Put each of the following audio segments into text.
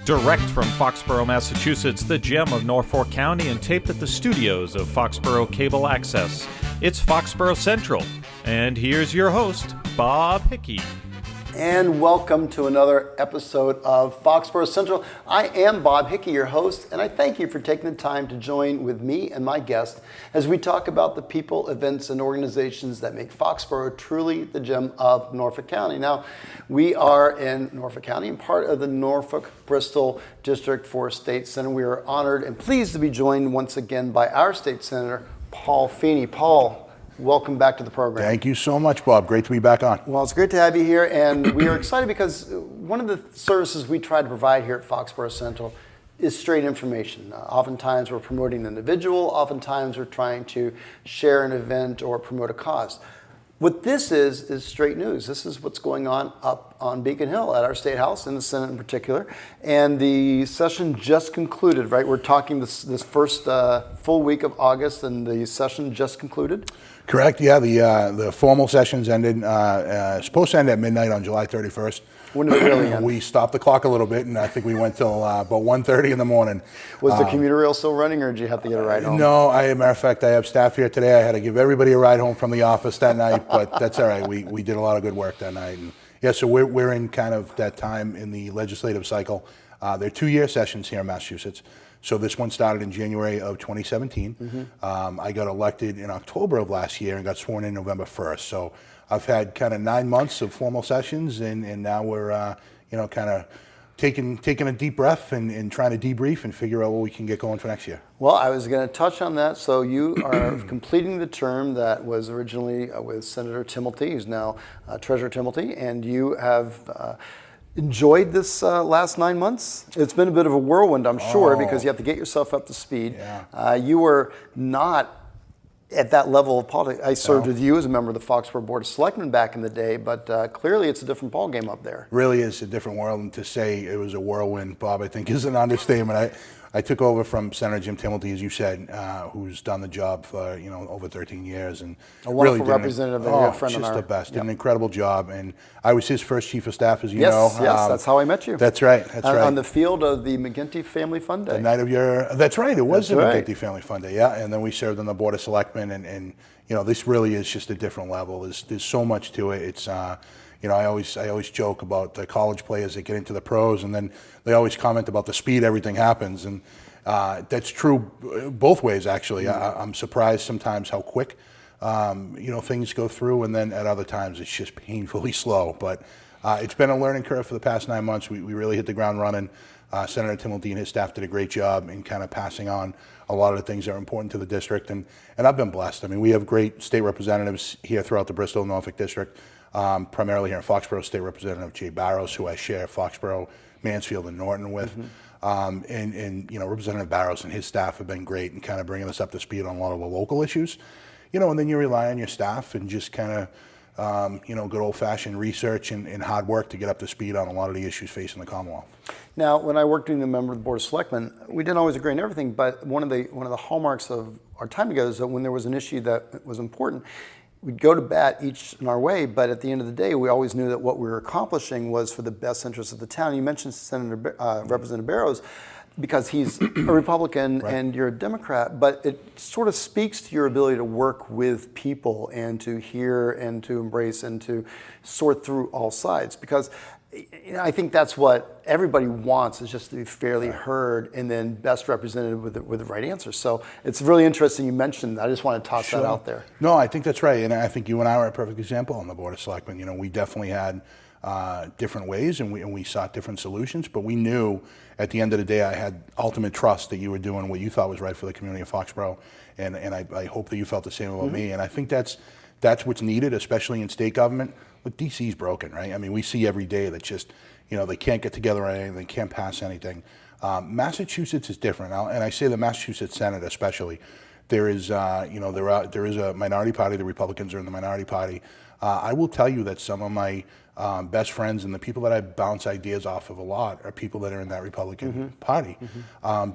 Direct from Foxborough, Massachusetts, the gem of Norfolk County, and taped at the studios of Foxborough Cable Access. It's Foxborough Central. And here's your host, Bob Hickey. And welcome to another episode of Foxborough Central. I am Bob Hickey, your host, and I thank you for taking the time to join with me and my guest as we talk about the people, events, and organizations that make Foxborough truly the gem of Norfolk County. Now, we are in Norfolk County and part of the Norfolk-Bristol District 4 State Senate. We are honored and pleased to be joined once again by our State Senator, Paul Feeney. Paul, welcome back to the program. Thank you so much, Bob. Great to be back on. Well, it's great to have you here, and we are excited because one of the services we try to provide here at Foxborough Central is straight information. Oftentimes we're promoting an individual, oftentimes we're trying to share an event or promote a cause. What this is straight news. This is what's going on up on Beacon Hill at our State House, in the Senate in particular. And the session just concluded, right? We're talking this first full week of August, and the session just concluded. Correct. Yeah, the formal sessions ended, supposed to end at midnight on July 31st. When did it really end? We stopped the clock a little bit, and I think we went till about 1:30 in the morning. Was the commuter rail still running, or did you have to get a ride home? No, matter of fact, I have staff here today. I had to give everybody a ride home from the office that night, but that's all right. We did a lot of good work that night. And yeah, so we're in kind of that time in the legislative cycle. They're 2-year sessions here in Massachusetts. So this one started in January of 2017. Mm-hmm. I got elected in October of last year and got sworn in November 1st. So I've had kind of 9 months of formal sessions, and now we're kind of taking a deep breath and trying to debrief and figure out what we can get going for next year. Well, I was going to touch on that. So you are completing the term that was originally with Senator Timilty, who's now Treasurer Timilty, and you have enjoyed this last 9 months. It's been a bit of a whirlwind, I'm sure, because you have to get yourself up to speed. Yeah. You were not at that level of politics. I served with you as a member of the Foxborough Board of Selectmen back in the day, but clearly it's a different ballgame up there. Really is a different world, and to say it was a whirlwind, Bob, I think is an understatement. I took over from Senator Jim Timilty, as you said, who's done the job for over 13 years, and a wonderful representative and a friend of ours. Just the best. Did an incredible job, and I was his first chief of staff, as you know. Yes, that's how I met you. That's right. That's right. On the field of the McGinty Family Fun Day. The night of your. That's right. It was the McGinty Family Fun Day. Yeah, and then we served on the Board of Selectmen, and this really is just a different level. There's so much to it. It's I always joke about the college players that get into the pros, and then they always comment about the speed everything happens, and that's true both ways, actually. I'm surprised sometimes how quick things go through, and then at other times it's just painfully slow. But it's been a learning curve for the past 9 months. We really hit the ground running. Senator Timilty and his staff did a great job in kind of passing on a lot of the things that are important to the district, and I've been blessed. I mean, we have great state representatives here throughout the Bristol and Norfolk district, primarily here in Foxborough, State Representative Jay Barrows, who I share Foxborough, Mansfield, and Norton with. Mm-hmm. And Representative Barrows and his staff have been great in kind of bringing us up to speed on a lot of the local issues, and then you rely on your staff and just kind of, good old-fashioned research and hard work to get up to speed on a lot of the issues facing the Commonwealth. Now, when I worked being a member of the Board of Selectmen, we didn't always agree on everything, but one of the hallmarks of our time together is that when there was an issue that was important, we'd go to bat each in our way, but at the end of the day, we always knew that what we were accomplishing was for the best interest of the town. You mentioned Representative Barrows because he's a Republican and you're a Democrat, but it sort of speaks to your ability to work with people and to hear and to embrace and to sort through all sides, because I think that's what everybody wants, is just to be fairly heard and then best represented with the right answer. So it's really interesting you mentioned that. I just want to toss that out there. No, I think that's right. And I think you and I are a perfect example on the Board of Selectmen. We definitely had different ways and we sought different solutions, but we knew at the end of the day I had ultimate trust that you were doing what you thought was right for the community of Foxborough, and I hope that you felt the same about me. And I think that's what's needed, especially in state government. But DC's broken, right? I mean, we see every day that just, they can't get together on anything, they can't pass anything. Massachusetts is different, and I say the Massachusetts Senate especially. There is, there is a minority party. The Republicans are in the minority party. I will tell you that some of my best friends and the people that I bounce ideas off of a lot are people that are in that Republican Party,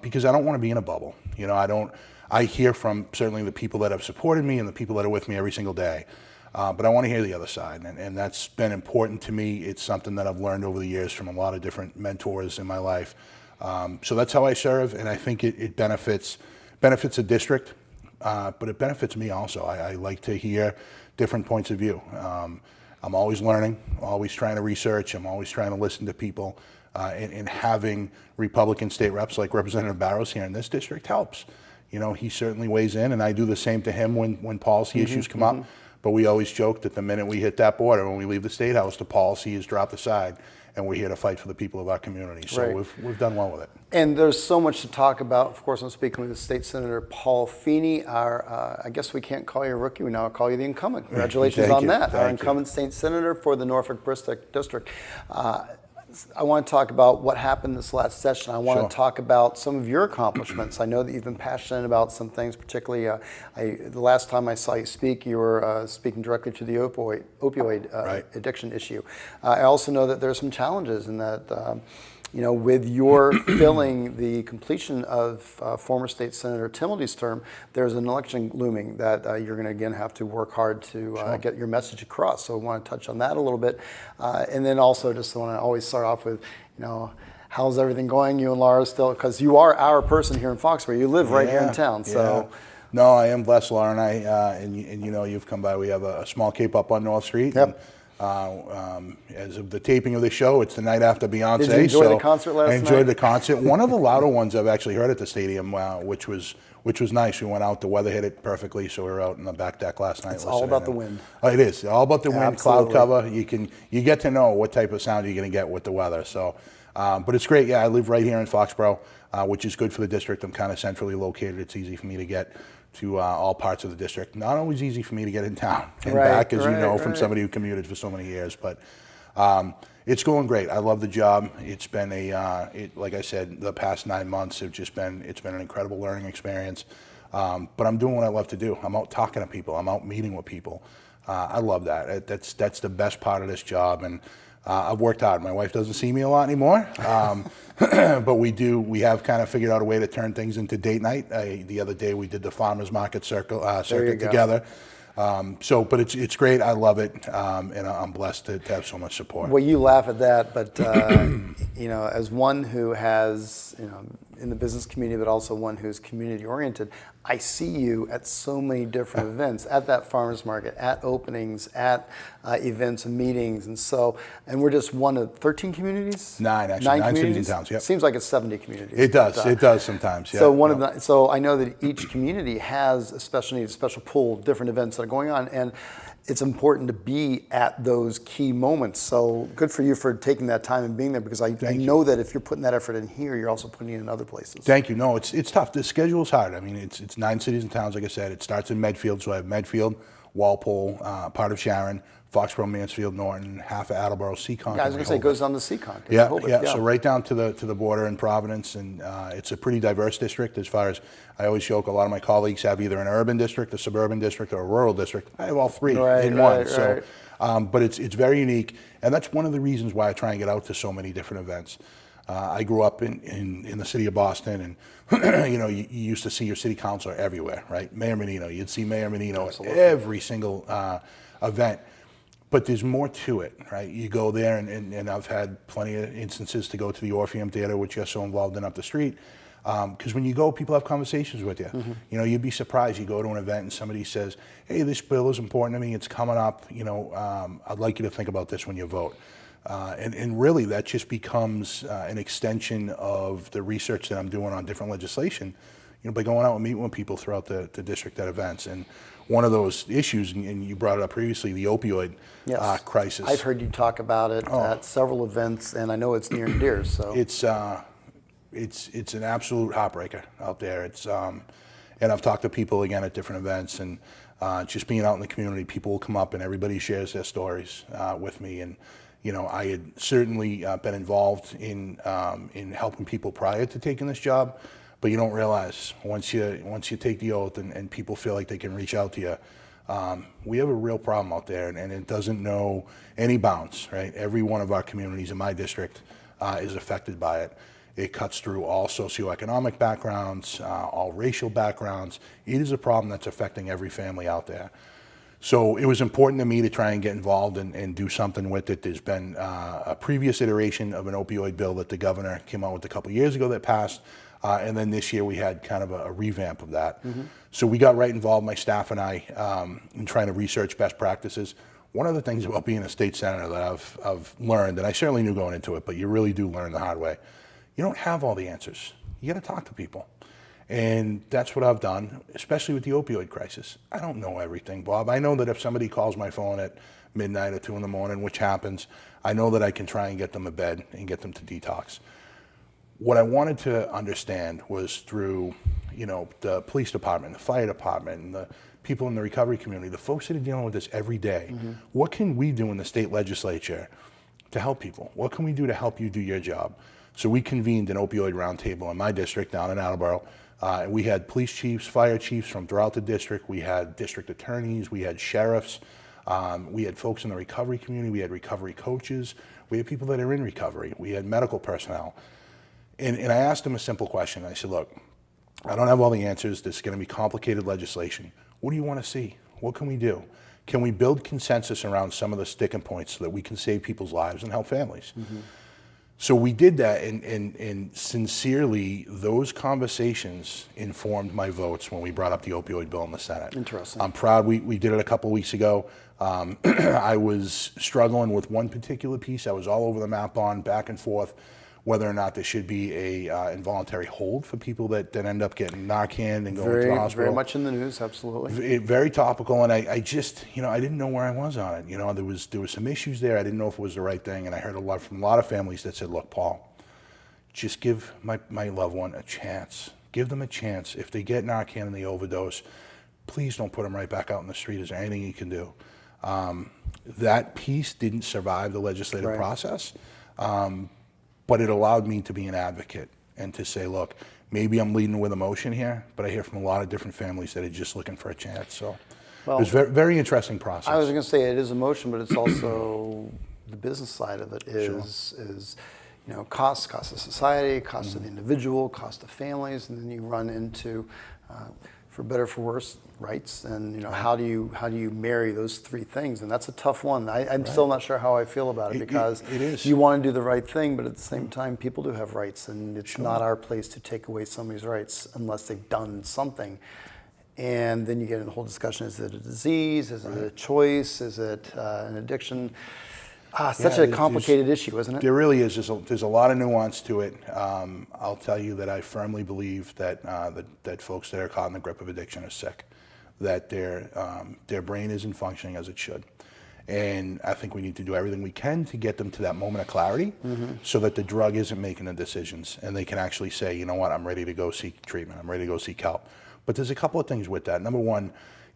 because I don't want to be in a bubble. I hear from certainly the people that have supported me and the people that are with me every single day. But I want to hear the other side, and that's been important to me. It's something that I've learned over the years from a lot of different mentors in my life. So that's how I serve, and I think it benefits the district, but it benefits me also. I like to hear different points of view. I'm always learning, always trying to research. I'm always trying to listen to people, and having Republican state reps like Representative Barrows here in this district helps. He certainly weighs in, and I do the same to him when policy issues come up. But we always joke that the minute we hit that border, when we leave the State House, the policy is dropped aside, and we're here to fight for the people of our community. So Right. we've done well with it. And there's so much to talk about. Of course, I'm speaking with State Senator Paul Feeney. I guess we can't call you a rookie. We now call you the incumbent. Congratulations on that. Our incumbent State Senator for the Norfolk District. I want to talk about what happened this last session. I want to talk about some of your accomplishments. I know that you've been passionate about some things, particularly the last time I saw you speak, you were speaking directly to the opioid addiction issue. I also know that there are some challenges in that, with your filling the completion of former State Senator Timilty's term, there's an election looming that you're going to again have to work hard to get your message across. So I want to touch on that a little bit, and then also just want to always start off with, how's everything going? You and Laura still, because you are our person here in Foxborough. You live right here in town, so. No, I am blessed, Laura, and and you've come by. We have a small cape up on North Street. Yep. As of the taping of the show, it's the night after Beyonce. Did you enjoy the concert last night? I enjoyed the concert. One of the louder ones I've actually heard at the stadium, which was nice. We went out. The weather hit it perfectly, so we were out in the back deck last night. It's all about the wind. It is all about the wind. Absolutely. Cloud cover. You get to know what type of sound you're going to get with the weather. So, but it's great. Yeah, I live right here in Foxborough, which is good for the district. I'm kind of centrally located. It's easy for me to get to all parts of the district. Not always easy for me to get in town and back, as you know, from somebody who commuted for so many years. But it's going great. I love the job. It's been like I said, the past 9 months have just been an incredible learning experience. But I'm doing what I love to do. I'm out talking to people. I'm out meeting with people. I love that. That's the best part of this job. And I've worked hard. My wife doesn't see me a lot anymore, but we have kind of figured out a way to turn things into date night. The other day we did the farmers market circuit together. But it's great. I love it, and I'm blessed to have so much support. Well, you laugh at that, but as one who has in the business community, but also one who's community oriented, I see you at so many different events, at that farmers market, at openings, at events and meetings, and we're just one of 13 communities. 9 cities and towns. Yep. Seems like it's 70 communities. It does. It does sometimes. Yeah. So I know that each community has a special need, a special pool, different events that are going on, and it's important to be at those key moments. So good for you for taking that time and being there, because I know that if you're putting that effort in here, you're also putting it in other places. Thank you. No, it's tough. The schedule's hard. I mean, it's 9 cities and towns, like I said. It starts in Medfield, so I have Medfield, Walpole, part of Sharon, Foxborough, Mansfield, Norton, half of Attleboro, Seekonk. Yeah, I was going to say it goes down to Seekonk. Yeah. So right down to the border in Providence, and it's a pretty diverse district. As far as I always joke, a lot of my colleagues have either an urban district, a suburban district, or a rural district. I have all three in one. So, but it's very unique, and that's one of the reasons why I try and get out to so many different events. I grew up in the city of Boston, and you used to see your city councilor everywhere, right? Mayor Menino, you'd see Mayor Menino at every single event. But there's more to it, right? You go there, and I've had plenty of instances to go to the Orpheum Theater, which you're so involved in up the street. Because when you go, people have conversations with you. Mm-hmm. You'd be surprised. You go to an event and somebody says, "Hey, this bill is important to me. It's coming up. I'd like you to think about this when you vote." And really, that just becomes an extension of the research that I'm doing on different legislation. By going out and meeting with people throughout the district at events. And one of those issues, and you brought it up previously, the opioid crisis. I've heard you talk about it at several events, and I know it's near and dear. So it's an absolute heartbreaker out there. And I've talked to people again at different events, and just being out in the community, people will come up and everybody shares their stories with me. And I had certainly been involved in helping people prior to taking this job. But you don't realize once you take the oath and people feel like they can reach out to you, we have a real problem out there, and it doesn't know any bounds, right? Every one of our communities in my district is affected by it. It cuts through all socioeconomic backgrounds, all racial backgrounds. It is a problem that's affecting every family out there. So it was important to me to try and get involved and do something with it. There's been a previous iteration of an opioid bill that the governor came out with a couple of years ago that passed, and then this year we had kind of a revamp of that. So we got right involved, my staff and I, in trying to research best practices. One of the things about being a state senator that I've learned, and I certainly knew going into it, but you really do learn the hard way, you don't have all the answers. You got to talk to people. And that's what I've done, especially with the opioid crisis. I don't know everything, Bob. I know that if somebody calls my phone at midnight or 2 in the morning, which happens, I know that I can try and get them to bed and get them to detox. What I wanted to understand was through, the police department, the fire department, and the people in the recovery community, the folks that are dealing with this every day, what can we do in the state legislature to help people? What can we do to help you do your job? So we convened an opioid roundtable in my district down in Attleboro. We had police chiefs, fire chiefs from throughout the district. We had district attorneys. We had sheriffs. We had folks in the recovery community. We had recovery coaches. We had people that are in recovery. We had medical personnel. And I asked them a simple question. I said, look, I don't have all the answers. This is going to be complicated legislation. What do you want to see? What can we do? Can we build consensus around some of the sticking points so that we can save people's lives and help families? So we did that, and sincerely, those conversations informed my votes when we brought up the opioid bill in the Senate. Interesting. I'm proud we did it a couple weeks ago. I was struggling with one particular piece. I was all over the map on, back and forth, whether or not there should be a involuntary hold for people that end up getting Narcan and going to the hospital. Very much in the news, absolutely. Very topical, and I just, I didn't know where I was on it. There was some issues there. I didn't know if it was the right thing, and I heard from a lot of families that said, look, Paul, just give my loved one a chance. Give them a chance. If they get Narcan and they overdose, please don't put them right back out in the street. Is there anything you can do? That piece didn't survive the legislative process. But it allowed me to be an advocate and to say, look, maybe I'm leading with emotion here, but I hear from a lot of different families that are just looking for a chance. So it was a very, very interesting process. I was going to say it is emotion, but it's also the business side of it is cost to society, cost to the individual, cost to families, and then you run into, for better or for worse, rights, and how do you marry those three things? And that's a tough one. I'm still not sure how I feel about it, because it is. You want to do the right thing, but at the same time, people do have rights, and it's not our place to take away somebody's rights unless they've done something. And then you get in a whole discussion: is it a disease? Is it a choice? Is it an addiction? Such a complicated issue, isn't it? There really is. There's a lot of nuance to it. I'll tell you that I firmly believe that that folks that are caught in the grip of addiction are sick, that their brain isn't functioning as it should. And I think we need to do everything we can to get them to that moment of clarity, so that the drug isn't making the decisions, and they can actually say, you know what, I'm ready to go seek treatment. I'm ready to go seek help. But there's a couple of things with that. Number one,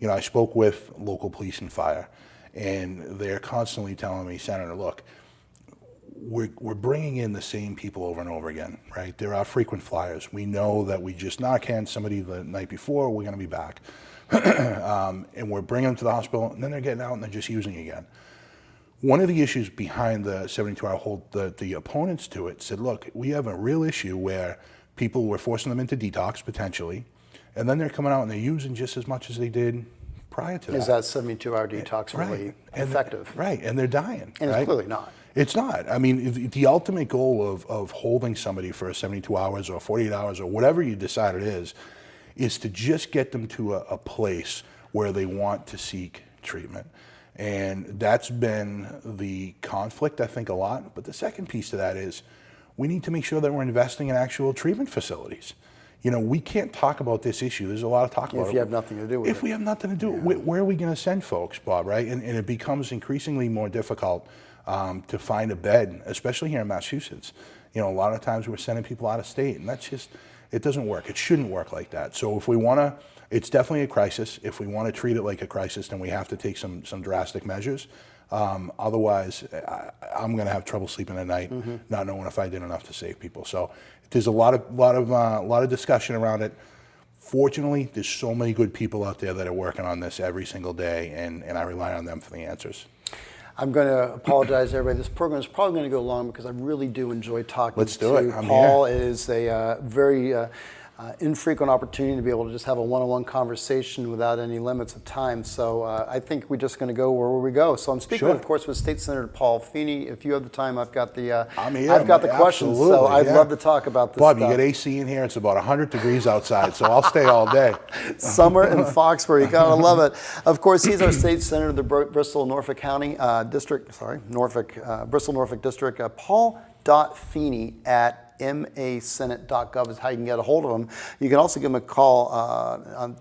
I spoke with local police and fire, and they're constantly telling me, Senator, look, we're bringing in the same people over and over again, right? There are frequent flyers. We know that we just Narcan somebody the night before, we're going to be back. And we're bringing them to the hospital, and then they're getting out and they're just using again. One of the issues behind the 72-hour hold, the opponents to it said, look, we have a real issue where we're forcing them into detox, potentially, and then they're coming out and they're using just as much as they did prior to that. Is that 72-hour detox really effective? Right, and they're dying. And it's clearly not. It's not. I mean, the ultimate goal of holding somebody for 72 hours or 48 hours or whatever you decide it is to just get them to a place where they want to seek treatment. And that's been the conflict, I think, a lot. But the second piece to that is we need to make sure that we're investing in actual treatment facilities. We can't talk about this issue. There's a lot of talk about it. If you have nothing to do with it. If we have nothing to do with it, where are we going to send folks, Bob, right? And it becomes increasingly more difficult to find a bed, especially here in Massachusetts. A lot of times we're sending people out of state, and that's just, it doesn't work. It shouldn't work like that. So if we want to, it's definitely a crisis. If we want to treat it like a crisis, then we have to take some drastic measures. Otherwise, I'm going to have trouble sleeping at night, not knowing if I did enough to save people. So there's a lot of discussion around it. Fortunately, there's so many good people out there that are working on this every single day, and I rely on them for the answers. I'm going to apologize to everybody. This program is probably going to go long because I really do enjoy talking Let's do it. to Paul. It is a very infrequent opportunity to be able to just have a one-on-one conversation without any limits of time. So I think we're just going to go where we go. So I'm speaking, of course, with State Senator Paul Feeney. If you have the time, I've got the questions. So I'd love to talk about this Bob, stuff. you got AC in here. It's about 100 degrees outside, so I'll stay all day. Summer in Foxborough, you gotta love it. Of course, he's our state senator of the Bristol Norfolk County district. Bristol Norfolk district. Paul.Feeney at masenate.gov is how you can get a hold of them. You can also give them a call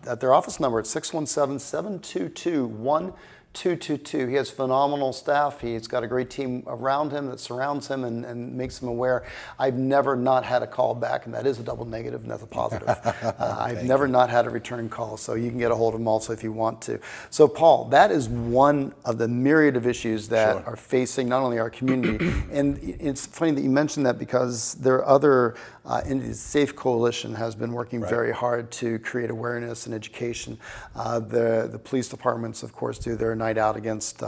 at their office number at 617-722-1222. He has phenomenal staff. He's got a great team around him that surrounds him and makes him aware. I've never not had a call back, and that is a double negative, and that's a positive. I've never not had a return call, so you can get a hold of him also if you want to. So, Paul, that is one of the myriad of issues that are facing not only our community, and it's funny that you mentioned that because there are other entities. Safe Coalition has been working very hard to create awareness and education. The police departments, of course, do their night out against,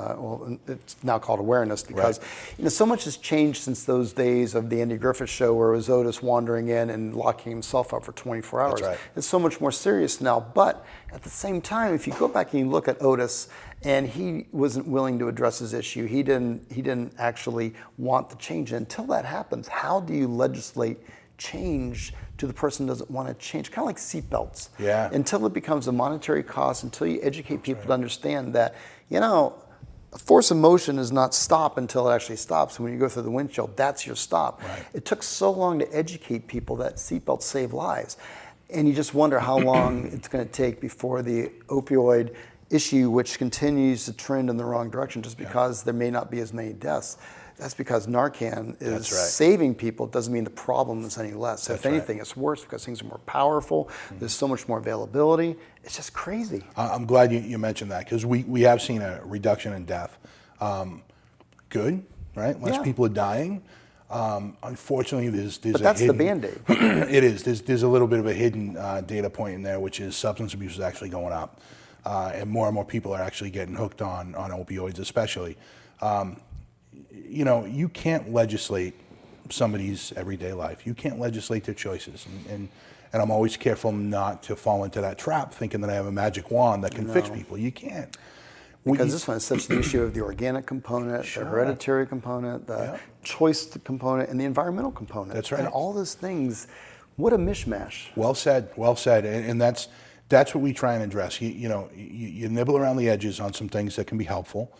it's now called awareness because so much has changed since those days of the Andy Griffith Show where it was Otis wandering in and locking himself up for 24 hours. It's so much more serious now, but at the same time, if you go back and you look at Otis, and he wasn't willing to address his issue. He didn't actually want the change. And until that happens, how do you legislate change to the person who doesn't want to change? Kind of like seatbelts. Until it becomes a monetary cost, until you educate people to understand that, a force of motion is not stop until it actually stops. When you go through the windshield, that's your stop. It took so long to educate people that seatbelts save lives. And you just wonder how long it's going to take before the opioid issue, which continues to trend in the wrong direction just because there may not be as many deaths. That's because Narcan is saving people. It doesn't mean the problem is any less. If anything, it's worse because things are more powerful. There's so much more availability. It's just crazy. I'm glad you mentioned that because we have seen a reduction in death. Good, right? Less people are dying. Unfortunately, there's but that's the Band-Aid. It is. There's a little bit of a hidden data point in there, which is substance abuse is actually going up. And more people are actually getting hooked on opioids, especially. You can't legislate somebody's everyday life. You can't legislate their choices. And I'm always careful not to fall into that trap, thinking that I have a magic wand that can fix people. You can't. Because this one is such the issue of the organic component, the hereditary component, the choice component, and the environmental component. That's right. And all those things, what a mishmash. Well said. And that's what we try and address. You nibble around the edges on some things that can be helpful.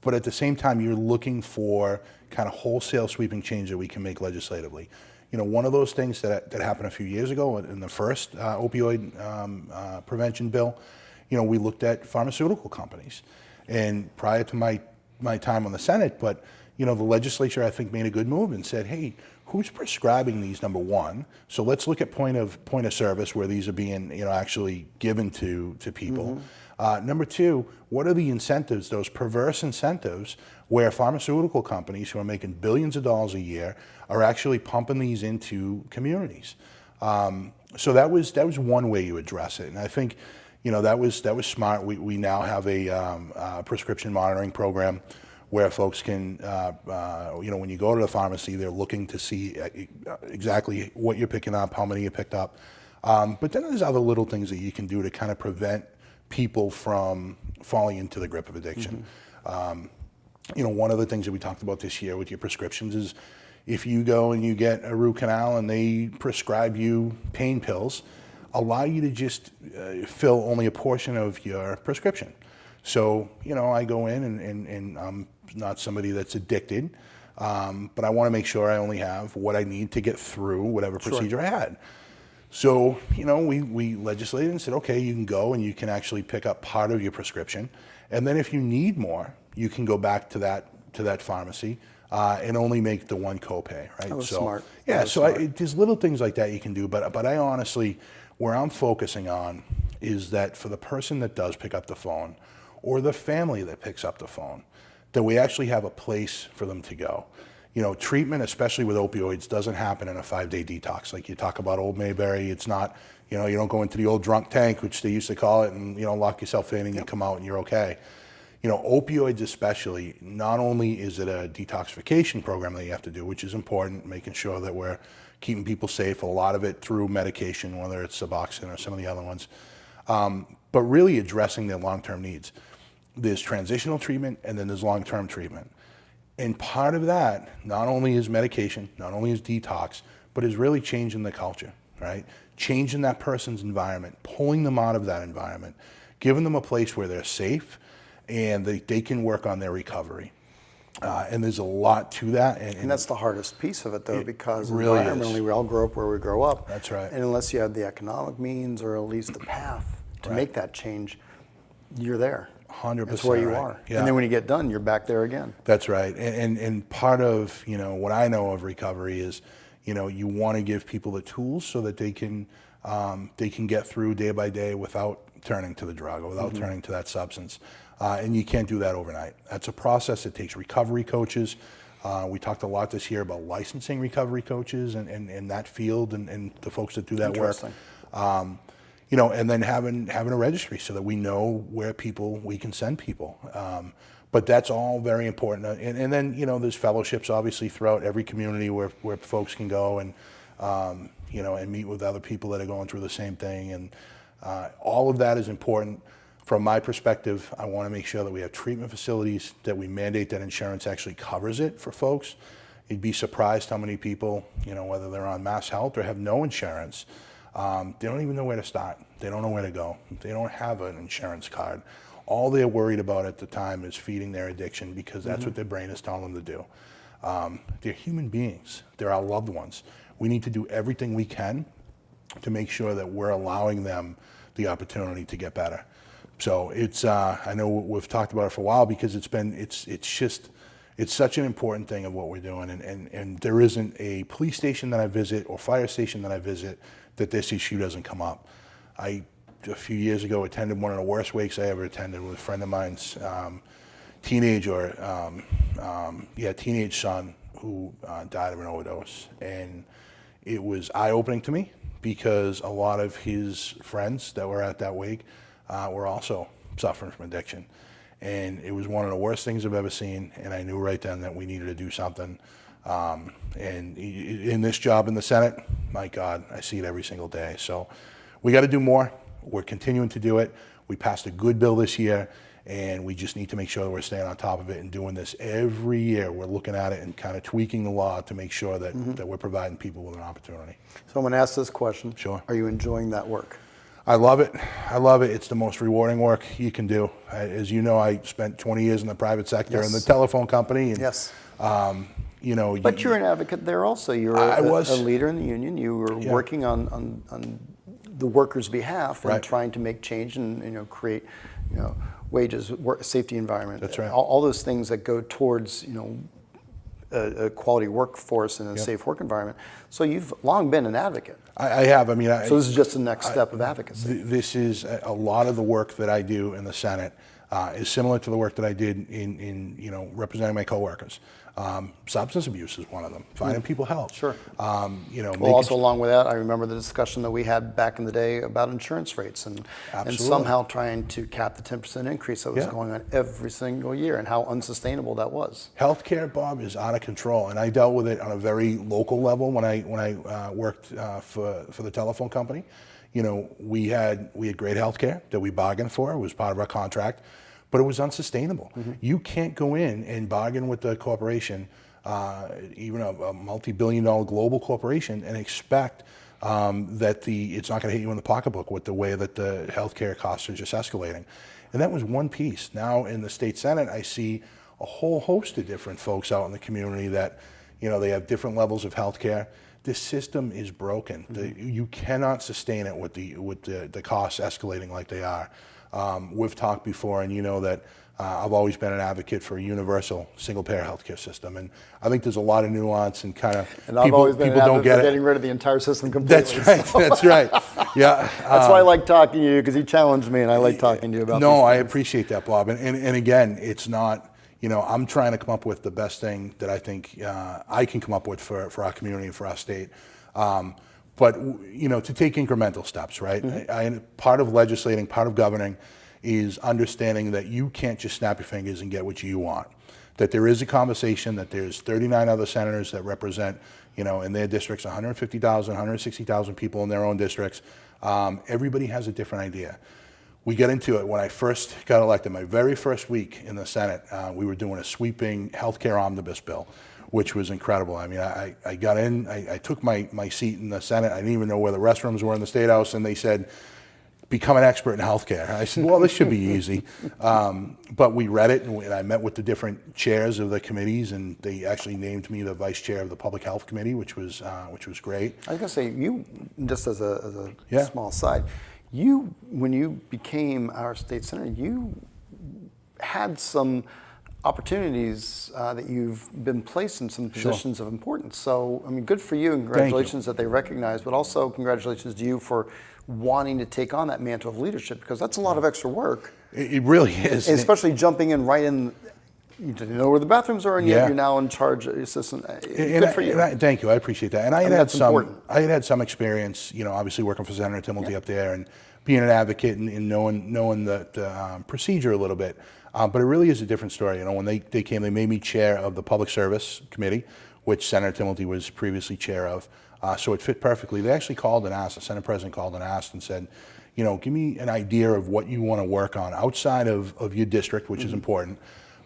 But at the same time, you're looking for kind of wholesale sweeping change that we can make legislatively. One of those things that happened a few years ago in the first opioid prevention bill, we looked at pharmaceutical companies. And prior to my time on the Senate, but the legislature I think made a good move and said, hey, who's prescribing these, number one? So let's look at point of service where these are being actually given to people. Number two, what are the incentives, those perverse incentives, where pharmaceutical companies who are making billions of dollars a year are actually pumping these into communities? So that was one way you address it, and I think that was smart. We now have a prescription monitoring program where folks can, when you go to the pharmacy, they're looking to see exactly what you're picking up, how many you picked up. But then there's other little things that you can do to kind of prevent people from falling into the grip of addiction. One of the things that we talked about this year with your prescriptions is if you go and you get a root canal and they prescribe you pain pills, allow you to just fill only a portion of your prescription. So, I go in and I'm not somebody that's addicted, but I want to make sure I only have what I need to get through whatever procedure I had. So, we legislated and said, okay, you can go and you can actually pick up part of your prescription. And then if you need more, you can go back to that pharmacy and only make the one copay, right? That was smart. Yeah, there's little things like that you can do. But I honestly, where I'm focusing on is that for the person that does pick up the phone or the family that picks up the phone, that we actually have a place for them to go. Treatment, especially with opioids, doesn't happen in a 5-day detox. Like you talk about Old Mayberry, it's not, you don't go into the old drunk tank, which they used to call it, and, lock yourself in and you come out and you're okay. Opioids especially, not only is it a detoxification program that you have to do, which is important, making sure that we're keeping people safe, a lot of it through medication, whether it's Suboxone or some of the other ones, but really addressing their long-term needs. There's transitional treatment and then there's long-term treatment. And part of that, not only is medication, not only is detox, but is really changing the culture, right? Changing that person's environment, pulling them out of that environment, giving them a place where they're safe and they can work on their recovery. And there's a lot to that. And that's the hardest piece of it, though, because really environmentally we all grow up where we grow up. That's right. And unless you have the economic means or at least the path to make that change, you're there. 100%. That's where you right. are. Yeah. And then when you get done, you're back there again. That's right. And part of, what I know of recovery is, you want to give people the tools so that they can get through day by day without turning to the drug or without turning to that substance. And you can't do that overnight. That's a process. It takes recovery coaches. We talked a lot this year about licensing recovery coaches and that field and the folks that do that work. And then having a registry so that we know where we can send people. But that's all very important. And then, there's fellowships obviously throughout every community where folks can go and meet with other people that are going through the same thing. And all of that is important. From my perspective, I want to make sure that we have treatment facilities, that we mandate that insurance actually covers it for folks. You'd be surprised how many people, whether they're on Mass Health or have no insurance, they don't even know where to start. They don't know where to go. They don't have an insurance card. All they're worried about at the time is feeding their addiction because that's what their brain is telling them to do. They're human beings. They're our loved ones. We need to do everything we can to make sure that we're allowing them the opportunity to get better. So it's, I know we've talked about it for a while because it's such an important thing of what we're doing. And there isn't a police station that I visit or fire station that I visit that this issue doesn't come up. A few years ago, attended one of the worst wakes I ever attended with a friend of mine's teenage son who died of an overdose. And it was eye-opening to me because a lot of his friends that were at that wake were also suffering from addiction. And it was one of the worst things I've ever seen, and I knew right then that we needed to do something. And in this job in the Senate, my God, I see it every single day. So we got to do more. We're continuing to do it. We passed a good bill this year, and we just need to make sure that we're staying on top of it and doing this every year. We're looking at it and kind of tweaking the law to make sure that, that we're providing people with an opportunity. So I'm going to ask this question. Sure. Are you enjoying that work? I love it. I love it. It's the most rewarding work you can do. As you know, I spent 20 years in the private sector in the telephone company. And, but you're an advocate there also. You're a leader in the union. You were working on the workers' behalf and trying to make change and create wages, safety environment. That's right. All those things that go towards a quality workforce and a safe work environment. So you've long been an advocate. I have. So this is just the next step of advocacy. This is a lot of the work that I do in the Senate is similar to the work that I did in representing my coworkers. Substance abuse is one of them. Finding people help. Sure. Also along with that, I remember the discussion that we had back in the day about insurance rates and somehow trying to cap the 10% increase that was going on every single year and how unsustainable that was. Healthcare, Bob, is out of control, and I dealt with it on a very local level when I worked for the telephone company. We had great healthcare that we bargained for. It was part of our contract. But it was unsustainable. You can't go in and bargain with the corporation, even a multi-billion-dollar global corporation, and expect that it's not going to hit you in the pocketbook with the way that the healthcare costs are just escalating. And that was one piece. Now in the state Senate, I see a whole host of different folks out in the community that, they have different levels of healthcare. This system is broken. You cannot sustain it with the costs escalating like they are. We've talked before, and you know that I've always been an advocate for a universal single-payer healthcare system, and I think there's a lot of nuance and kind of I've always been an advocate for getting rid of the entire system completely. That's right. That's right. Yeah. That's why I like talking to you, because you challenged me, and I like talking to you about. No, I appreciate that, Bob. And again, it's not. I'm trying to come up with the best thing that I think I can come up with for our community and for our state. But, to take incremental steps, right? Part of legislating, part of governing is understanding that you can't just snap your fingers and get what you want. that there is a conversation, that there's 39 other senators that represent, in their districts, 150,000, 160,000 people in their own districts. Everybody has a different idea. We got into it when I first got elected. My very first week in the Senate, we were doing a sweeping healthcare omnibus bill, which was incredible. I mean, I got in, I took my seat in the Senate. I didn't even know where the restrooms were in the State House, and they said, become an expert in healthcare. I said, well, this should be easy. But we read it, and I met with the different chairs of the committees, and they actually named me the vice chair of the Public Health Committee, which was great. I was going to say, you, just as a small side, when you became our state senator, you had some opportunities that you've been placed in some positions of importance. So, I mean, good for you, and congratulations that they recognize, but also congratulations to you for wanting to take on that mantle of leadership, because that's a lot of extra work. It really is. And especially jumping in right in, you didn't know where the bathrooms are, and yet you're now in charge assistant. Good for you. Thank you, I appreciate that. And I had some experience, obviously working for Senator Timilty up there and being an advocate and knowing the procedure a little bit. But it really is a different story. When they came, they made me chair of the Public Service Committee, which Senator Timilty was previously chair of. So it fit perfectly. They actually called and asked, the Senate President called and asked and said, give me an idea of what you want to work on outside of your district, which is important.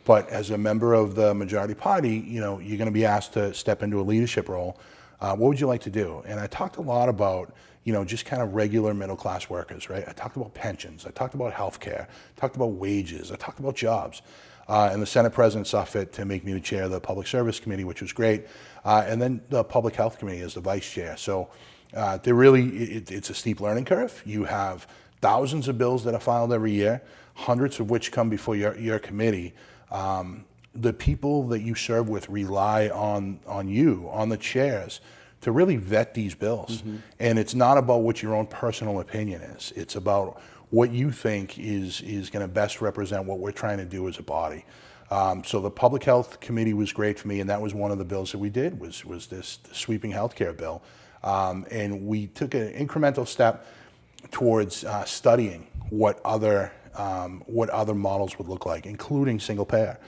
But as a member of the majority party, you're going to be asked to step into a leadership role. What would you like to do? And I talked a lot about, just kind of regular middle-class workers, right? I talked about pensions. I talked about health care. I talked about wages. I talked about jobs. And the Senate President saw fit to make me the chair of the Public Service Committee, which was great. And then the Public Health Committee as the vice chair. So it's a steep learning curve. You have thousands of bills that are filed every year, hundreds of which come before your committee. The people that you serve with rely on you, on the chairs, to really vet these bills. And it's not about what your own personal opinion is. It's about what you think is going to best represent what we're trying to do as a body. So the Public Health Committee was great for me, and that was one of the bills that we did, was this sweeping healthcare bill. And we took an incremental step towards studying what other models would look like, including single payer.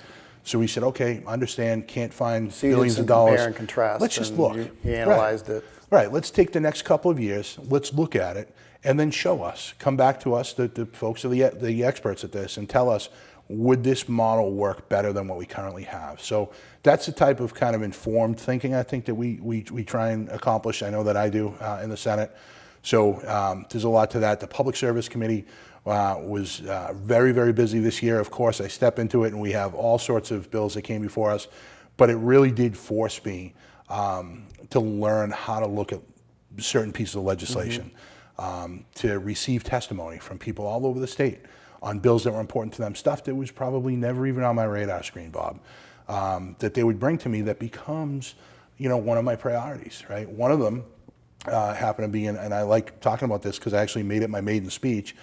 So we said, okay, understand, can't find billions of dollars. Compare and contrast. Let's just look. You analyzed it. Right. Let's take the next couple of years. Let's look at it, and then show us. Come back to us, the folks are the experts at this, and tell us, would this model work better than what we currently have? So that's the type of kind of informed thinking I think that we try and accomplish. I know that I do in the Senate. So there's a lot to that. The Public Service Committee was very, very busy this year. Of course, I step into it, and we have all sorts of bills that came before us. But it really did force me to learn how to look at certain pieces of legislation, to receive testimony from people all over the state on bills that were important to them, stuff that was probably never even on my radar screen, Bob, that they would bring to me that becomes, one of my priorities, right? One of them happened to be, and I like talking about this because I actually made it my maiden speech.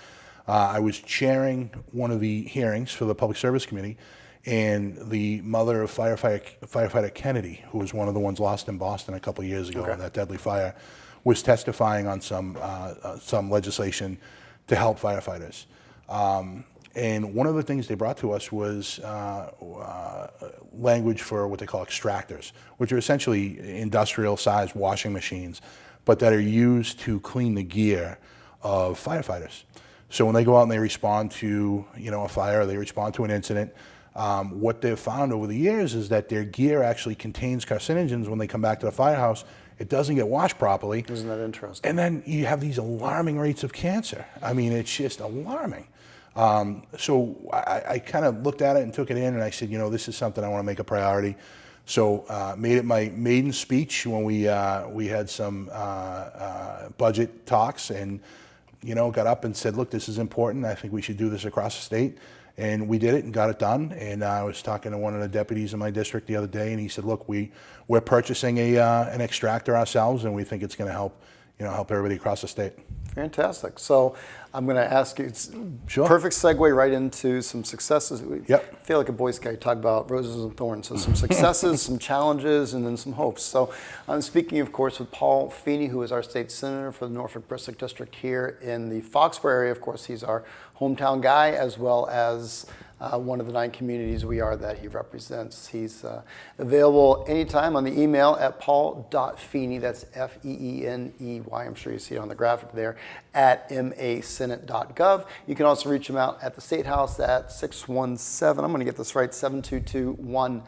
I was chairing one of the hearings for the Public Service Committee, and the mother of firefighter Kennedy, who was one of the ones lost in Boston a couple of years ago in that deadly fire, was testifying on some legislation to help firefighters. And one of the things they brought to us was language for what they call extractors, which are essentially industrial-sized washing machines, but that are used to clean the gear of firefighters. So when they go out and they respond to a fire, or they respond to an incident, what they've found over the years is that their gear actually contains carcinogens when they come back to the firehouse. It doesn't get washed properly. Isn't that interesting? And then you have these alarming rates of cancer. I mean, it's just alarming. So I kind of looked at it and took it in, and I said, this is something I want to make a priority. So made it my maiden speech when we had some budget talks, and got up and said, look, this is important. I think we should do this across the state. And we did it and got it done. And I was talking to one of the deputies in my district the other day, and he said, look, we're purchasing an extractor ourselves, and we think it's going to help everybody across the state. Fantastic. So I'm going to ask you, it's Sure. perfect segue right into some successes. Yep. I feel like a Boy Scout, talk about roses and thorns. So some successes, some challenges, and then some hopes. So I'm speaking, of course, with Paul Feeney, who is our state senator for the Norfolk-Bristol district here in the Foxborough area. Of course, he's our hometown guy, as well as one of the 9 communities we are that he represents. He's available anytime on the email at paul.feeney, that's Feeney, I'm sure you see it on the graphic there, at masenate.gov. You can also reach him out at the State House at 617, I'm going to get this right, 722-1222.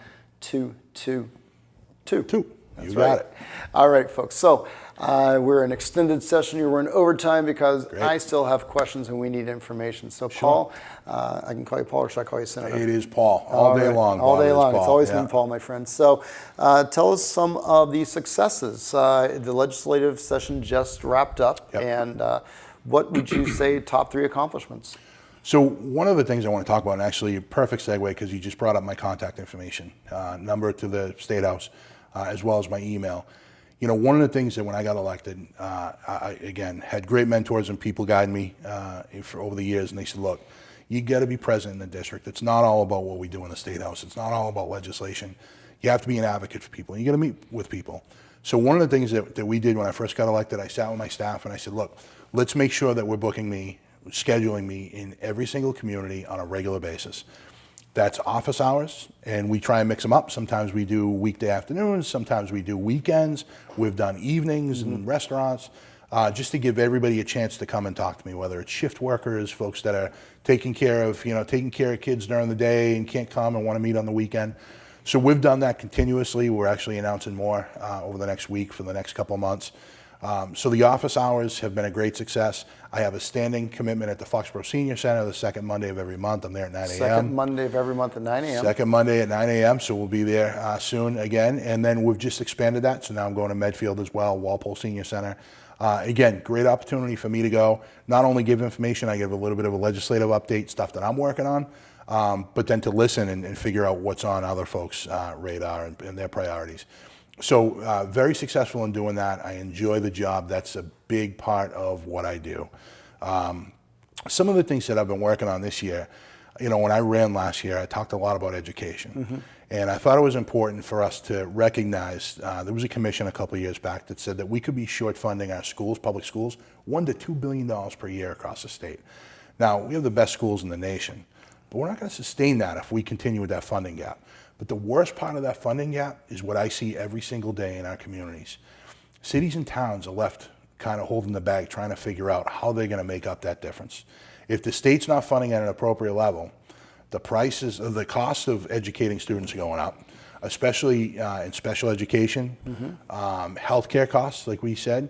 That's You got right. it. All right, folks. So we're in extended session here. We're in overtime because Great. I still have questions and we need information. So, Paul, I can call you Paul, or should I call you Senator? It is Paul, all day long. All Bob, day it is long. Paul. It's always Yeah. been Paul, my friend. So tell us some of the successes. The legislative session just wrapped up. Yep. And what would you say top 3 accomplishments? So one of the things I want to talk about, and actually a perfect segue because you just brought up my contact information, number to the State House, as well as my email. You know, one of the things that when I got elected, I, again, had great mentors and people guide me for over the years, and they said, look, you got to be present in the district. It's not all about what we do in the State House. It's not all about legislation. You have to be an advocate for people. You got to meet with people. So one of the things that we did when I first got elected, I sat with my staff and I said, look, let's make sure that we're booking me, scheduling me in every single community on a regular basis. That's office hours, and we try and mix them up. Sometimes we do weekday afternoons, sometimes we do weekends. We've done evenings in restaurants, just to give everybody a chance to come and talk to me, whether it's shift workers, folks that are taking care of kids during the day and can't come and want to meet on the weekend. So we've done that continuously. We're actually announcing more over the next week for the next couple of months. So the office hours have been a great success. I have a standing commitment at the Foxborough Senior Center the second Monday of every month. I'm there at 9 a.m. Second Monday of every month at 9 a.m. Second Monday at 9 a.m. So we'll be there soon again. And then we've just expanded that. So now I'm going to Medfield as well, Walpole Senior Center. Again, great opportunity for me to go, not only give information, I give a little bit of a legislative update, stuff that I'm working on, but then to listen and figure out what's on other folks' radar and their priorities. So very successful in doing that. I enjoy the job. That's a big part of what I do. Some of the things that I've been working on this year, you know, when I ran last year, I talked a lot about education. And I thought it was important for us to recognize, there was a commission a couple of years back that said that we could be short funding our schools, public schools, $1 to $2 billion per year across the state. Now, we have the best schools in the nation, but we're not going to sustain that if we continue with that funding gap. But the worst part of that funding gap is what I see every single day in our communities. Cities and towns are left kind of holding the bag, trying to figure out how they're going to make up that difference. If the state's not funding at an appropriate level, the cost of educating students are going up, especially in special education, healthcare costs, like we said.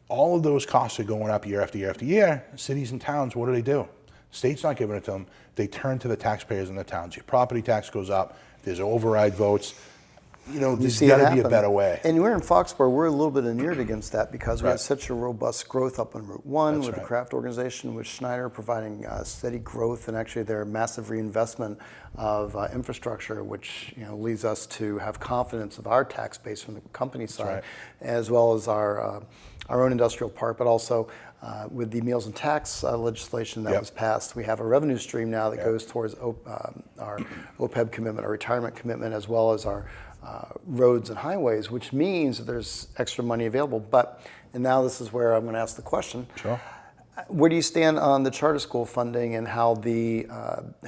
All of those costs are going up year after year after year. Cities and towns, what do? State's not giving it to them. They turn to the taxpayers in the towns. Your property tax goes up. There's override votes. You know, there's got to be a better way. And we're in Foxborough, we're a little bit inured against that because we have such a robust growth up on Route 1 with the Craft organization, with Schneider providing steady growth and actually their massive reinvestment of infrastructure, which leads us to have confidence of our tax base from the company side, as well as our own industrial park, but also with the meals and tax legislation that was passed, we have a revenue stream now that goes towards our OPEB commitment, our retirement commitment, as well as our roads and highways, which means that there's extra money available. And now this is where I'm going to ask the question. Sure. Where do you stand on the charter school funding and how the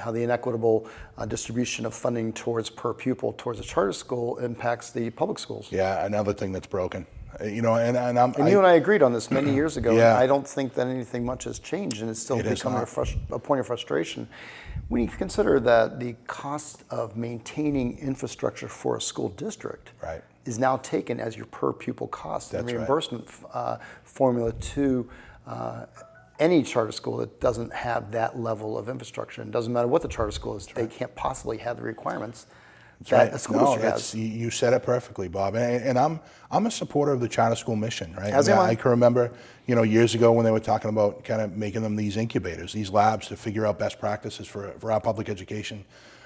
inequitable distribution of funding towards per pupil towards a charter school impacts the public schools? Yeah, another thing that's broken. And you and I agreed on this many years ago. Yeah. And I don't think that anything much has changed, and it's still becoming a point of frustration. When you consider that the cost of maintaining infrastructure for a school district is now taken as your per pupil cost and reimbursement formula to any charter school that doesn't have that level of infrastructure. And it doesn't matter what the charter school is, they can't possibly have the requirements that a school district has. You said it perfectly, Bob. And I'm a supporter of the charter school mission, right? As am I. I can remember, years ago when they were talking about kind of making them these incubators, these labs to figure out best practices for our public education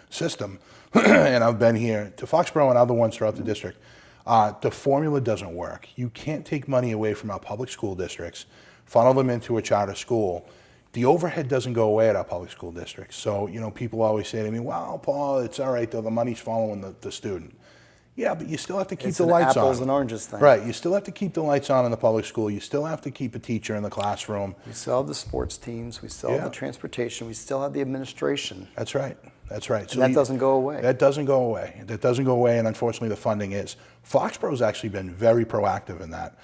system. And I've been here to Foxborough and other ones throughout the district. The formula doesn't work. You can't take money away from our public school districts, funnel them into a charter school. The overhead doesn't go away at our public school districts. So, people always say to me, well, Paul, it's all right, though, the money's following the student. Yeah, but you still have to keep the lights on. Apples and oranges thing. Right, you still have to keep the lights on in the public school. You still have to keep a teacher in the classroom. We still have the sports teams. We still have the transportation. We still have the administration. That's right. That's right. So that doesn't go away. That doesn't go away. That doesn't go away, and unfortunately the funding is. Foxborough's actually been very proactive in that.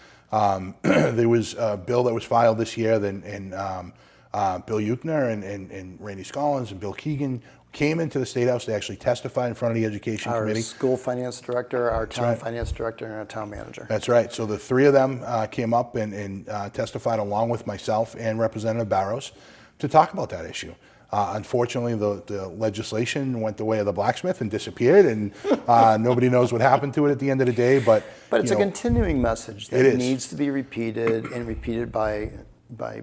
There was a bill that was filed this year, and Bill Euchner and Randy Scollins and Bill Keegan came into the State House. They actually testified in front of the Education Committee. Our school finance director, our town finance director, and our town manager. That's right. So the three of them came up and testified along with myself and Representative Barrows to talk about that issue. Unfortunately, the legislation went the way of the blacksmith and disappeared, and nobody knows what happened to it at the end of the day. But it's a continuing message that needs to be repeated and repeated by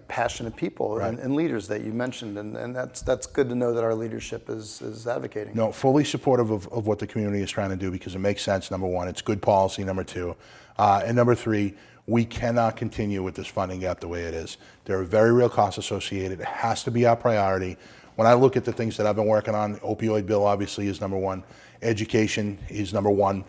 passionate people and leaders that you mentioned, and that's good to know that our leadership is advocating. No, fully supportive of what the community is trying to do because it makes sense. Number one, it's good policy. Number two, and number three, we cannot continue with this funding gap the way it is. There are very real costs associated. It has to be our priority. When I look at the things that I've been working on, the opioid bill obviously is number one. Education is number one.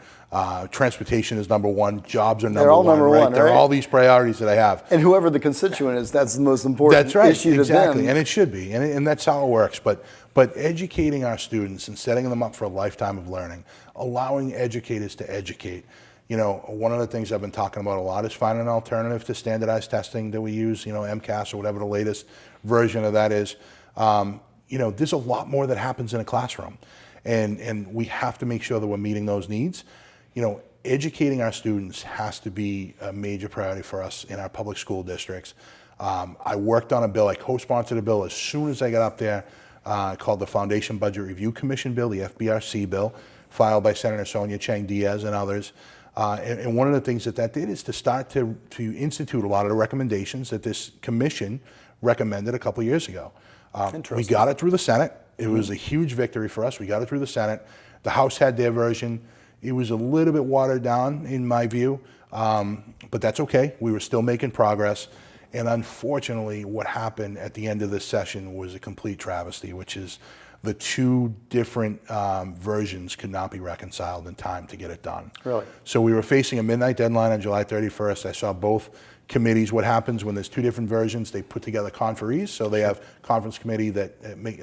Transportation is number one. Jobs are number one. They're all number one, There are all these priorities that I have. And whoever the constituent is, that's the most important issue to them. And it should be, and that's how it works. But educating our students and setting them up for a lifetime of learning, allowing educators to educate. You know, one of the things I've been talking about a lot is finding an alternative to standardized testing that we use, you know, MCAS or whatever the latest version of that is. You know, there's a lot more that happens in a classroom. And we have to make sure that we're meeting those needs. You know, educating our students has to be a major priority for us in our public school districts. I worked on a bill, I co-sponsored a bill as soon as I got up there called the Foundation Budget Review Commission bill, the FBRC bill, filed by Senator Sonia Chang Diaz and others. And one of the things that did is to start to institute a lot of the recommendations that this commission recommended a couple years ago. We got it through the Senate. It was a huge victory for us. We got it through the Senate. The House had their version. It was a little bit watered down in my view, but that's okay. We were still making progress. And unfortunately, what happened at the end of this session was a complete travesty, which is the two different versions could not be reconciled in time to get it done. Really? So we were facing a midnight deadline on July 31st. I saw both committees. What happens when there's two different versions, they put together conferees. So they have conference committee that make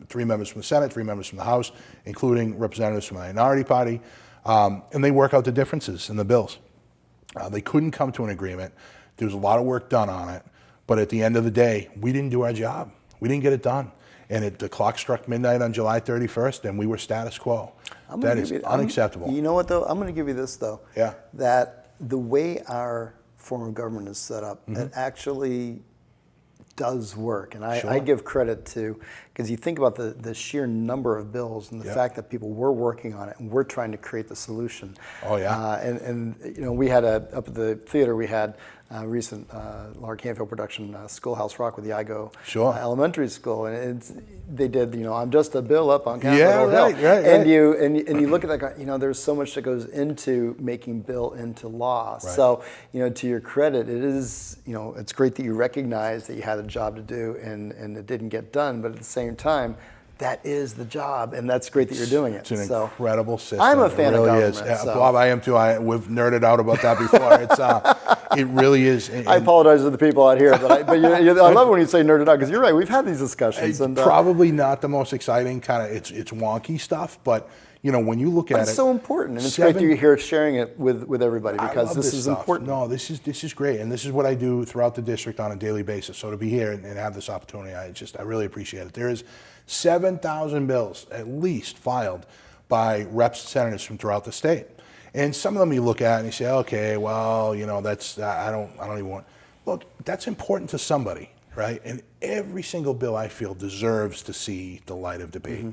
3 members from the Senate, 3 members from the House, including representatives from the minority party, and they work out the differences in the bills. They couldn't come to an agreement. There was a lot of work done on it, but at the end of the day, we didn't do our job. We didn't get it done. And the clock struck midnight on July 31st, and we were status quo. That is unacceptable. You know what, though? I'm going to give you this, though. Yeah. That the way our form of government is set up, it actually does work. And I give credit to, because you think about the sheer number of bills and the fact that people were working on it and we're trying to create the solution. Oh, yeah. And you know, we had up at the theater, we had a recent Laura Canfield production, Schoolhouse Rock with the IGO Elementary School, and they did, you know, I'm just a bill up on Capitol Hill. Right. And you look at that, you know, there's so much that goes into making bill into law. Right. So, you know, to your credit, it is, you know, it's great that you recognize that you had a job to do and it didn't get done, but at the same time, that is the job, and that's great that you're doing it. It's an incredible system. I'm a fan of government. Is. Bob, I am too. We've nerded out about that before. It really is. I apologize to the people out here, but I love when you say nerded out, because you're right. We've had these discussions. And probably not the most exciting kind of. It's wonky stuff, but you know when you look at it, it's so important, and it's great that you're here sharing it with everybody, because this is important. No, this is great, and this is what I do throughout the district on a daily basis. So to be here and have this opportunity, I really appreciate it. There is 7,000 bills at least filed by reps and senators from throughout the state. And some of them you look at and you say, okay, well, you know, that's, I don't even want, look, that's important to somebody, right? And every single bill I feel deserves to see the light of debate.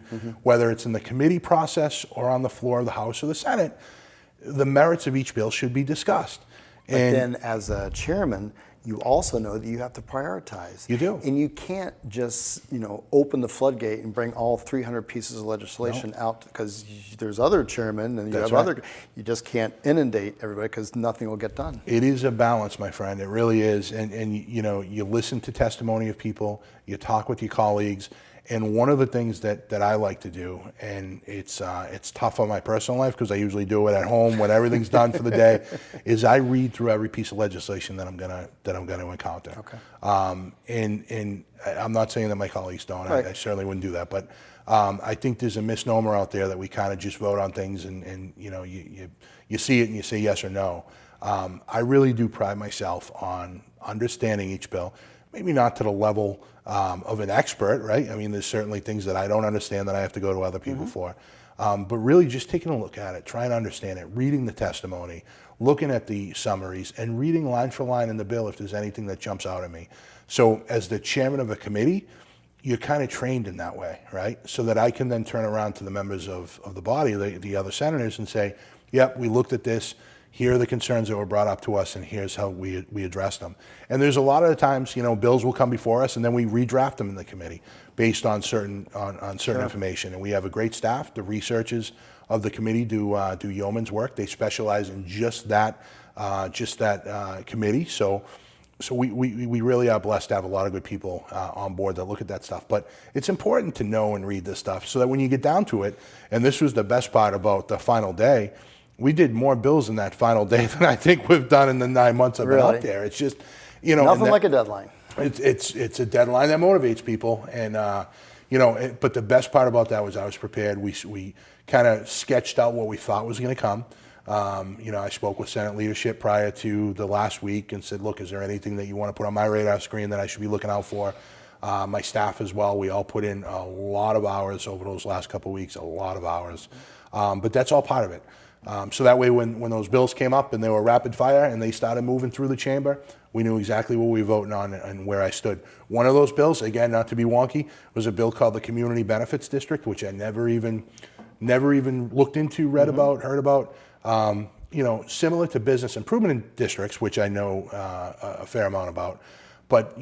Whether it's in the committee process or on the floor of the House or the Senate, the merits of each bill should be discussed. But then as a chairman, you also know that you have to prioritize. You do. And you can't just, you know, open the floodgate and bring all 300 pieces of legislation out, because there's other chairmen and you have other, you just can't inundate everybody because nothing will get done. It is a balance, my friend. It really is. And you know, you listen to testimony of people, you talk with your colleagues, And one of the things that I like to do, and it's tough on my personal life because I usually do it at home when everything's done for the day, is I read through every piece of legislation that I'm gonna encounter. Okay. And I'm not saying that my colleagues don't. Right. I certainly wouldn't do that. But I think there's a misnomer out there that we kind of just vote on things and you see it and you say yes or no. I really do pride myself on understanding each bill. Maybe not to the level of an expert, right? I mean, there's certainly things that I don't understand that I have to go to other people for. But really just taking a look at it, trying to understand it, reading the testimony, looking at the summaries, and reading line for line in the bill if there's anything that jumps out at me. So as the chairman of a committee, you're kind of trained in that way, right? So that I can then turn around to the members of the body, the other senators, and say, yep, we looked at this. Here are the concerns that were brought up to us, and here's how we address them. And there's a lot of the times, bills will come before us, and then we redraft them in the committee based on certain information. And we have a great staff. The researchers of the committee do yeoman's work. They specialize in just that committee. So we really are blessed to have a lot of good people on board that look at that stuff. But it's important to know and read this stuff so that when you get down to it, and this was the best part about the final day, we did more bills in that final day than I think we've done in the 9 months I've been up there. It's just, nothing like a deadline. It's a deadline that motivates people, and but the best part about that was I was prepared. We kind of sketched out what we thought was going to come. I spoke with Senate leadership prior to the last week and said, look, is there anything that you want to put on my radar screen that I should be looking out for? My staff as well. We all put in a lot of hours over those last couple of weeks, a lot of hours, but that's all part of it. So that way when those bills came up and they were rapid fire and they started moving through the chamber, we knew exactly what we were voting on and where I stood. One of those bills, again, not to be wonky, was a bill called the Community Benefits District, which I never even looked into, read about, heard about. Similar to business improvement districts, which I know a fair amount about. But,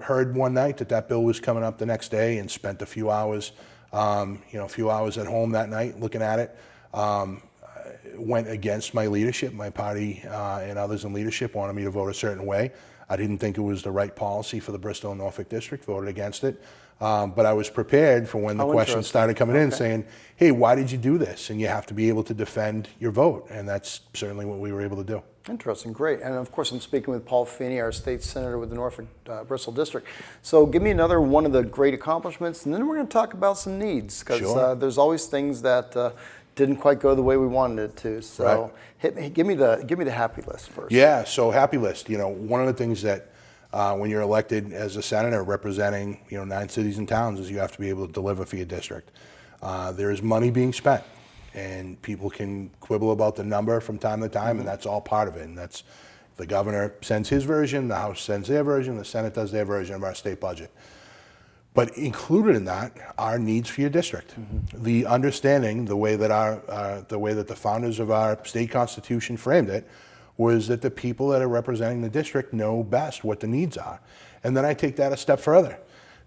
heard one night that bill was coming up the next day and spent a few hours at home that night looking at it. Went against my leadership. My party and others in leadership wanted me to vote a certain way. I didn't think it was the right policy for the Bristol and Norfolk district, voted against it. But I was prepared for when the questions started coming in saying, hey, why did you do this? And you have to be able to defend your vote. And that's certainly what we were able to do. Interesting, great. And of course, I'm speaking with Paul Feeney, our state senator with the Norfolk Bristol district. So give me another one of the great accomplishments, and then we're going to talk about some needs, because there's always things that didn't quite go the way we wanted it to. So give me the happy list first. Yeah, so happy list. One of the things that when you're elected as a senator representing 9 cities and towns is you have to be able to deliver for your district. There is money being spent, and people can quibble about the number from time to time, and that's all part of it. And that's the governor sends his version, the House sends their version, the Senate does their version of our state budget. But included in that are needs for your district. The understanding, the way that the founders of our state constitution framed it, was that the people that are representing the district know best what the needs are. And then I take that a step further.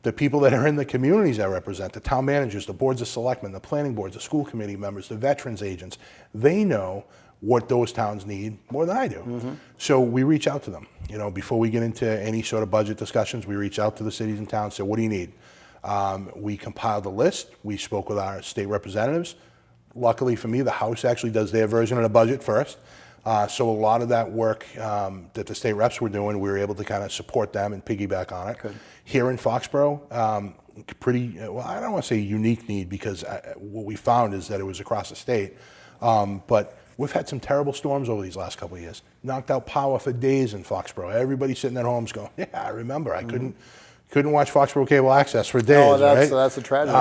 The people that are in the communities I represent, the town managers, the boards of selectmen, the planning boards, the school committee members, the veterans agents, they know what those towns need more than I do. So we reach out to them. Before we get into any sort of budget discussions, we reach out to the cities and towns, say, what do you need? We compiled a list. We spoke with our state representatives. Luckily for me, the House actually does their version of the budget first. So a lot of that work that the state reps were doing, we were able to kind of support them and piggyback on it. Good. Here in Foxborough, I don't want to say unique need, because what we found is that it was across the state. But we've had some terrible storms over these last couple of years. Knocked out power for days in Foxborough. Everybody sitting at homes going, yeah, I remember. I couldn't watch Foxborough Cable Access for days. That's a tragedy.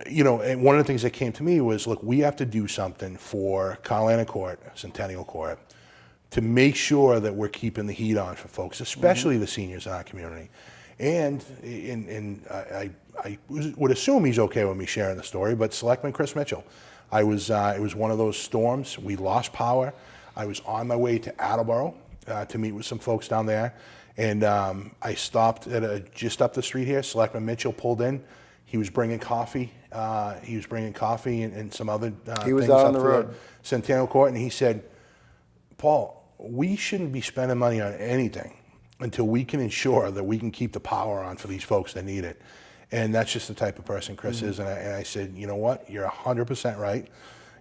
And one of the things that came to me was, look, we have to do something for Carolina Court, Centennial Court, to make sure that we're keeping the heat on for folks, especially the seniors in our community. And I would assume he's okay with me sharing the story, but Selectman Chris Mitchell, it was one of those storms. We lost power. I was on my way to Attleboro to meet with some folks down there, and I stopped at just up the street here. Selectman Mitchell pulled in. He was bringing coffee. And some other he was things out up on the road. Centennial Court, and he said, Paul, we shouldn't be spending money on anything until we can ensure that we can keep the power on for these folks that need it. And that's just the type of person Chris is. And I said, you know what, you're 100% right.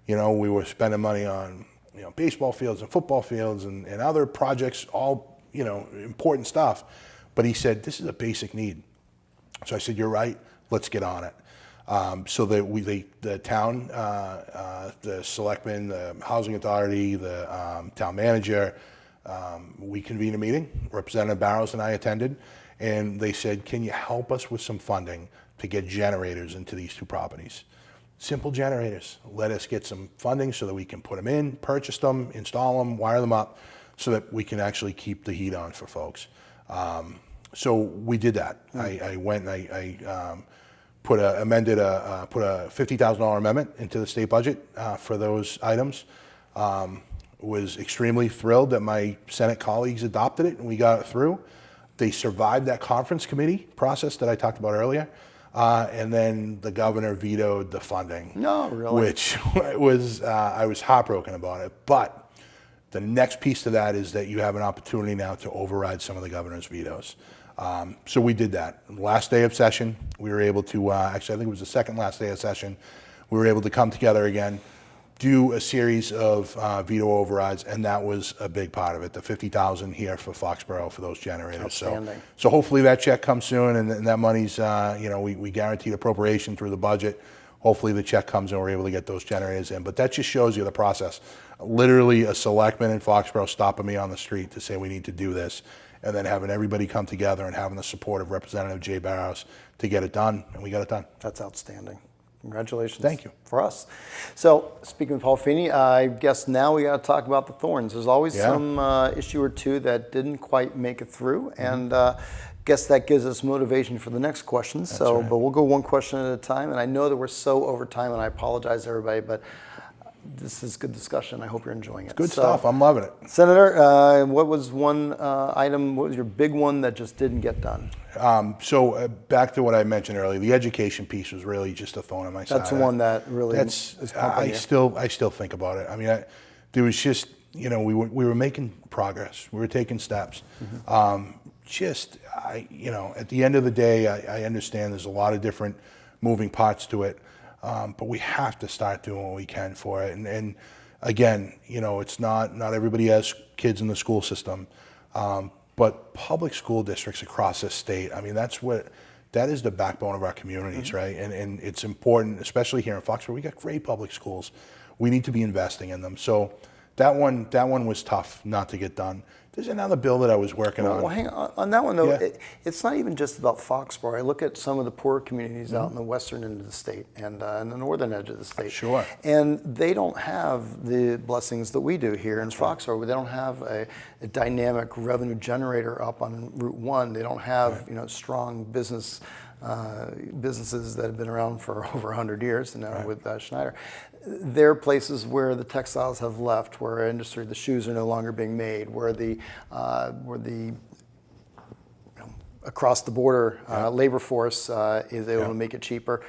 You know, we were spending money on, you know, baseball fields and football fields and other projects, all, you know, important stuff. But he said, this is a basic need. So I said, you're right, let's get on it. So that the town, the selectmen, the housing authority, the town manager, we convened a meeting. Representative Barrows and I attended, and they said, can you help us with some funding to get generators into these two properties? Simple generators. Let us get some funding so that we can put them in, purchase them, install them, wire them up, so that we can actually keep the heat on for folks. So we did that. I went and I put a $50,000 amendment into the state budget for those items. Was extremely thrilled that my Senate colleagues adopted it and we got it through. They survived that conference committee process that I talked about earlier. And then the governor vetoed the funding. No, really? Which was, I was heartbroken about it. But the next piece to that is that you have an opportunity now to override some of the governor's vetoes. So we did that. Last day of session, we were able to, actually I think it was the second last day of session, we were able to come together again, do a series of veto overrides, and that was a big part of it. The $50,000 here for Foxborough for those generators. So hopefully that check comes soon, and that money's, you know, we guaranteed appropriation through the budget. Hopefully the check comes and we're able to get those generators in. But that just shows you the process. Literally a selectman in Foxborough stopping me on the street to say we need to do this, and then having everybody come together and having the support of Representative Jay Barrows to get it done, and we got it done. That's outstanding. Congratulations. Thank you. For us. So, speaking of Paul Feeney, I guess now we got to talk about the thorns. There's always some issue or two that didn't quite make it through, and guess that gives us motivation for the next question. That's so, right. But we'll go one question at a time, and I know that we're so over time, and I apologize to everybody, but this is good discussion. I hope you're enjoying it. Good stuff. I'm loving it. Senator, what was one item, what was your big one that just didn't get done? So back to what I mentioned earlier, the education piece was really just a thorn in my side. That's the one that really is I still think about it. I mean, there was just, you know, we were making progress. We were taking steps. You know, at the end of the day, I understand there's a lot of different moving parts to it. But we have to start doing what we can for it. And again, you know, it's not everybody has kids in the school system, but public school districts across this state, I mean, that is the backbone of our communities, right? And it's important, especially here in Foxborough, we got great public schools. We need to be investing in them. So that one was tough not to get done. There's another bill that I was working on. Well, hang on that one though. It's not even just about Foxborough. I look at some of the poorer communities out in the western end of the state and in the northern edge of the state. Sure. And they don't have the blessings that we do here in Foxborough. They don't have a dynamic revenue generator up on Route 1. They don't have you know strong businesses that have been around for over 100 years. You know, with Schneider. There are places where the textiles have left, where industry, the shoes are no longer being made, where the across the border labor force is able to make it cheaper.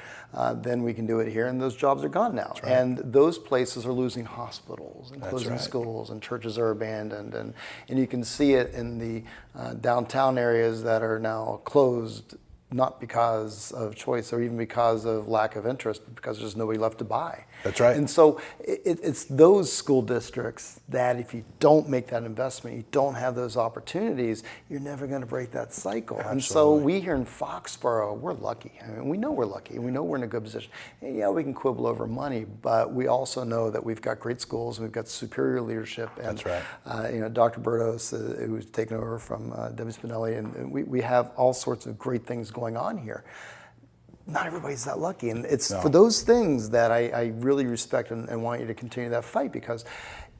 Then we can do it here, and those jobs are gone now. Right. And those places are losing hospitals and closing schools, and churches are abandoned, and you can see it in the downtown areas that are now closed. Not because of choice or even because of lack of interest, but because there's nobody left to buy. That's right. And so it's those school districts that if you don't make that investment, you don't have those opportunities, you're never going to break that cycle. Absolutely. And so we here in Foxborough, we're lucky. I mean, we know we're lucky, and we know we're in a good position. And yeah, we can quibble over money, but we also know that we've got great schools, and we've got superior leadership. And, that's right. You know, Dr. Bertos, who's taken over from Debbie Spinelli, and we have all sorts of great things going on here. Not everybody's that lucky, and it's for those things that I really respect and want you to continue that fight, because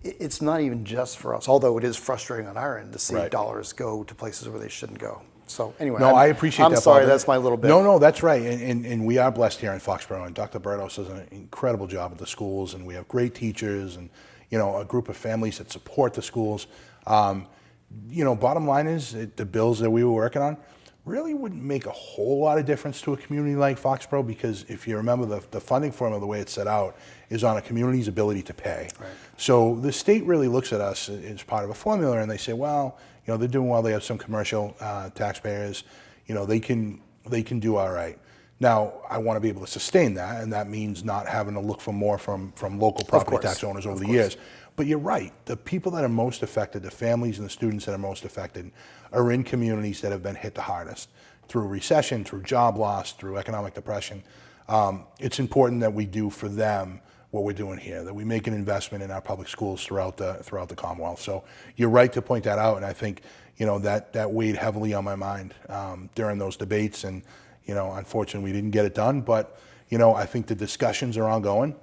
it's not even just for us, although it is frustrating on our end to see dollars go to places where they shouldn't go. So anyway, I appreciate that. I'm sorry, that's my little bit. No, that's right, and we are blessed here in Foxborough, and Dr. Bertos does an incredible job at the schools, and we have great teachers, and you know, a group of families that support the schools. You know, bottom line is the bills that we were working on really wouldn't make a whole lot of difference to a community like Foxborough, because if you remember the funding formula, the way it's set out, is on a community's ability to pay. Right. So the state really looks at us as part of a formula, and they say, well, you know, they're doing well. They have some commercial taxpayers. You know, they can do all right. Now, I want to be able to sustain that, and that means not having to look for more from local property tax owners over the years. But you're right. The people that are most affected, the families and the students that are most affected, are in communities that have been hit the hardest through recession, through job loss, through economic depression. It's important that we do for them what we're doing here, that we make an investment in our public schools throughout the Commonwealth. So you're right to point that out, and I think that weighed heavily on my mind during those debates. And unfortunately, we didn't get it done. But I think the discussions are ongoing.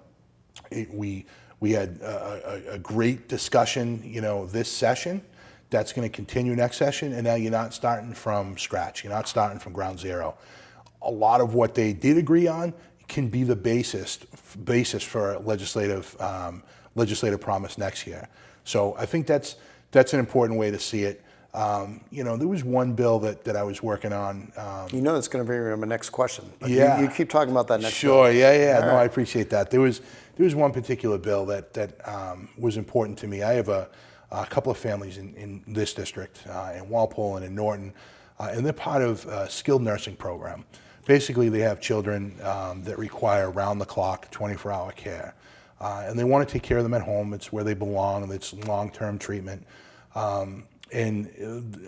We had a great discussion, this session. That's going to continue next session, and now you're not starting from scratch. You're not starting from ground zero. A lot of what they did agree on can be the basis for legislative promise next year. So I think that's an important way to see it. There was one bill that I was working on. That's going to be my next question. But yeah. You keep talking about that next Sure, bill. yeah. All No, right. I appreciate that. There was one particular bill that was important to me. I have a couple of families in this district, in Walpole and in Norton, and they're part of a skilled nursing program. Basically, they have children that require round-the-clock, 24-hour care. And they want to take care of them at home. It's where they belong. It's long-term treatment. And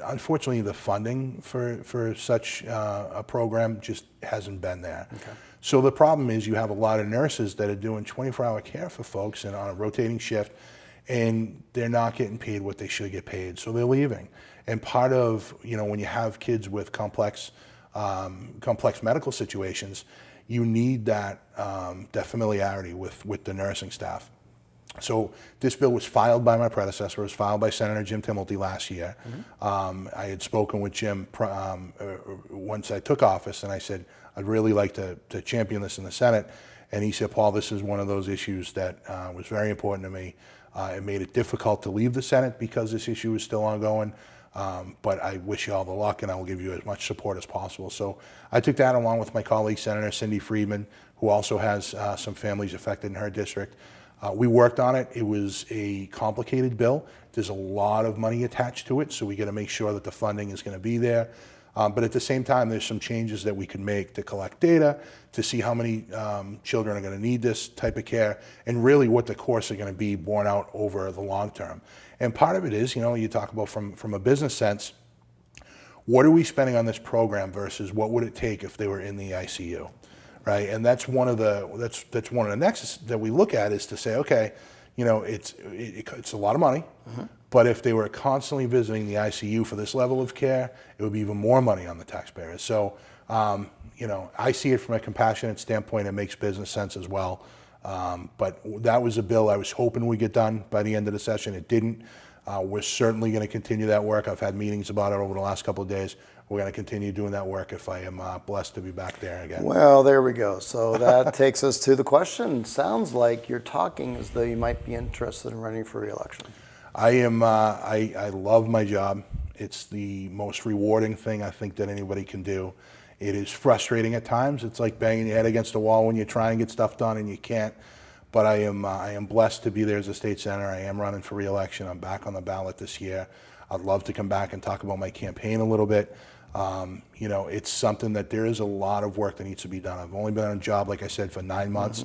unfortunately, the funding for such a program just hasn't been there. Okay. So the problem is you have a lot of nurses that are doing 24-hour care for folks and on a rotating shift, and they're not getting paid what they should get paid. So they're leaving. And part of, when you have kids with complex medical situations, you need that familiarity with the nursing staff. So this bill was filed by my predecessor. It was filed by Senator Jim Timilty last year. Mm-hmm. I had spoken with Jim once I took office, and I said, I'd really like to champion this in the Senate. And he said, Paul, this is one of those issues that was very important to me. It made it difficult to leave the Senate because this issue is still ongoing. But I wish you all the luck, and I will give you as much support as possible. So I took that along with my colleague, Senator Cindy Friedman, who also has some families affected in her district. We worked on it. It was a complicated bill. There's a lot of money attached to it, so we got to make sure that the funding is going to be there. But at the same time, there's some changes that we could make to collect data, to see how many children are going to need this type of care, and really what the costs are going to be borne out over the long term. And part of it is, you talk about from a business sense, what are we spending on this program versus what would it take if they were in the ICU, right? And that's one of the nexus that we look at, is to say, okay, it's a lot of money, mm-hmm. But if they were constantly visiting the ICU for this level of care, it would be even more money on the taxpayers. So, I see it from a compassionate standpoint. It makes business sense as well. But that was a bill I was hoping we'd get done by the end of the session. It didn't. We're certainly going to continue that work. I've had meetings about it over the last couple of days. We're going to continue doing that work if I am blessed to be back there again. Well, there we go. So that takes us to the question. Sounds like you're talking as though you might be interested in running for re-election. I am. I love my job. It's the most rewarding thing I think that anybody can do. It is frustrating at times. It's like banging your head against a wall when you're trying to get stuff done and you can't. But I am blessed to be there as a state senator. I am running for re-election. I'm back on the ballot this year. I'd love to come back and talk about my campaign a little bit. It's something that there is a lot of work that needs to be done. I've only been on a job, like I said, for 9 months.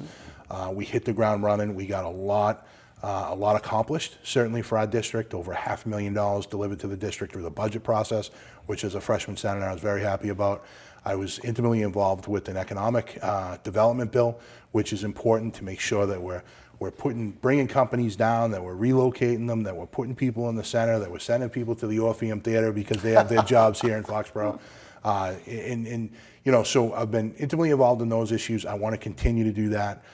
Mm-hmm. We hit the ground running. We got a lot accomplished, certainly for our district. Over $500,000 delivered to the district through the budget process, which as a freshman senator I was very happy about. I was intimately involved with an economic development bill, which is important to make sure that we're bringing companies down, that we're relocating them, that we're putting people in the center, that we're sending people to the Orpheum Theater because they have their jobs here in Foxborough. So I've been intimately involved in those issues. I want to continue to do that.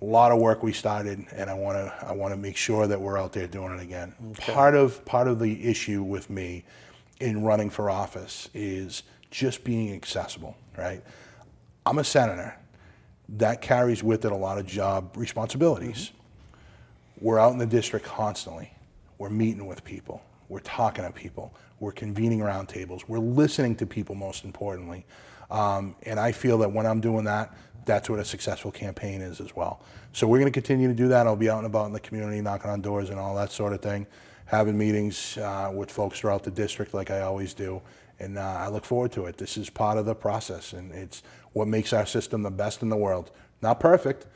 A lot of work we started, and I want to make sure that we're out there doing it again. Okay. Part of the issue with me in running for office is just being accessible, right? I'm a senator. That carries with it a lot of job responsibilities. Mm-hmm. We're out in the district constantly. We're meeting with people. We're talking to people. We're convening roundtables. We're listening to people, most importantly. And I feel that when I'm doing that, that's what a successful campaign is as well. So we're going to continue to do that. I'll be out and about in the community, knocking on doors and all that sort of thing. having meetings with folks throughout the district like I always do. And I look forward to it. This is part of the process, and it's what makes our system the best in the world. Not perfect,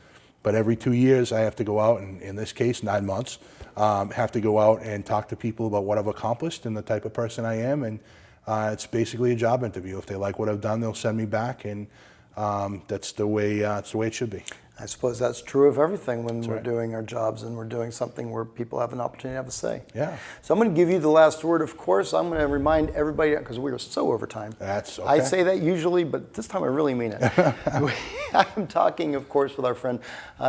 but every 2 years I have to go out, and in this case, 9 months, have to go out and talk to people about what I've accomplished and the type of person I am. And it's basically a job interview. If they like what I've done, they'll send me back, and that's the way it should be. I suppose that's true of everything when we're doing our jobs and we're doing something where people have an opportunity to have a say. Yeah. So I'm going to give you the last word, of course. I'm going to remind everybody, because we are so over time. That's okay. I say that usually, but this time I really mean it. I'm talking, of course, with our friend,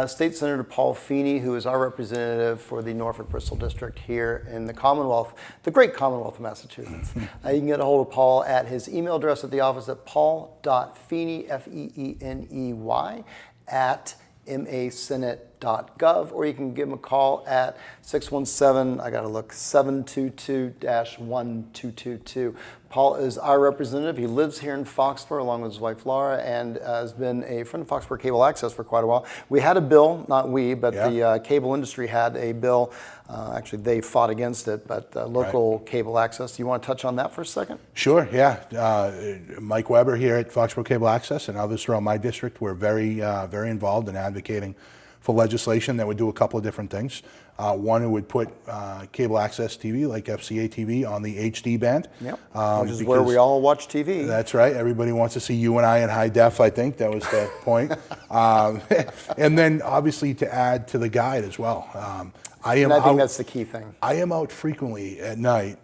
State Senator Paul Feeney, who is our representative for the Norfolk-Bristol District here in the Commonwealth, the great Commonwealth of Massachusetts. You can get a hold of Paul at his email address at the office at paul.feeney, F-E-E-N-E-Y, at masenate.gov, or you can give him a call at 722-1222. Paul is our representative. He lives here in Foxborough along with his wife Laura, and has been a friend of Foxborough Cable Access for quite a while. We had a bill, not we, but the cable industry had a bill. Actually, they fought against it, but local cable access. Do you want to touch on that for a second? Sure, yeah. Mike Weber here at Foxborough Cable Access and others throughout my district were very involved in advocating for legislation that would do a couple of different things. One, it would put cable access TV like FCA TV on the HD band. Yep. Which is where we all watch TV. That's right. Everybody wants to see you and I in high def, I think. That was the point. And then, obviously, to add to the guide as well. I think that's the key thing. I am out frequently at night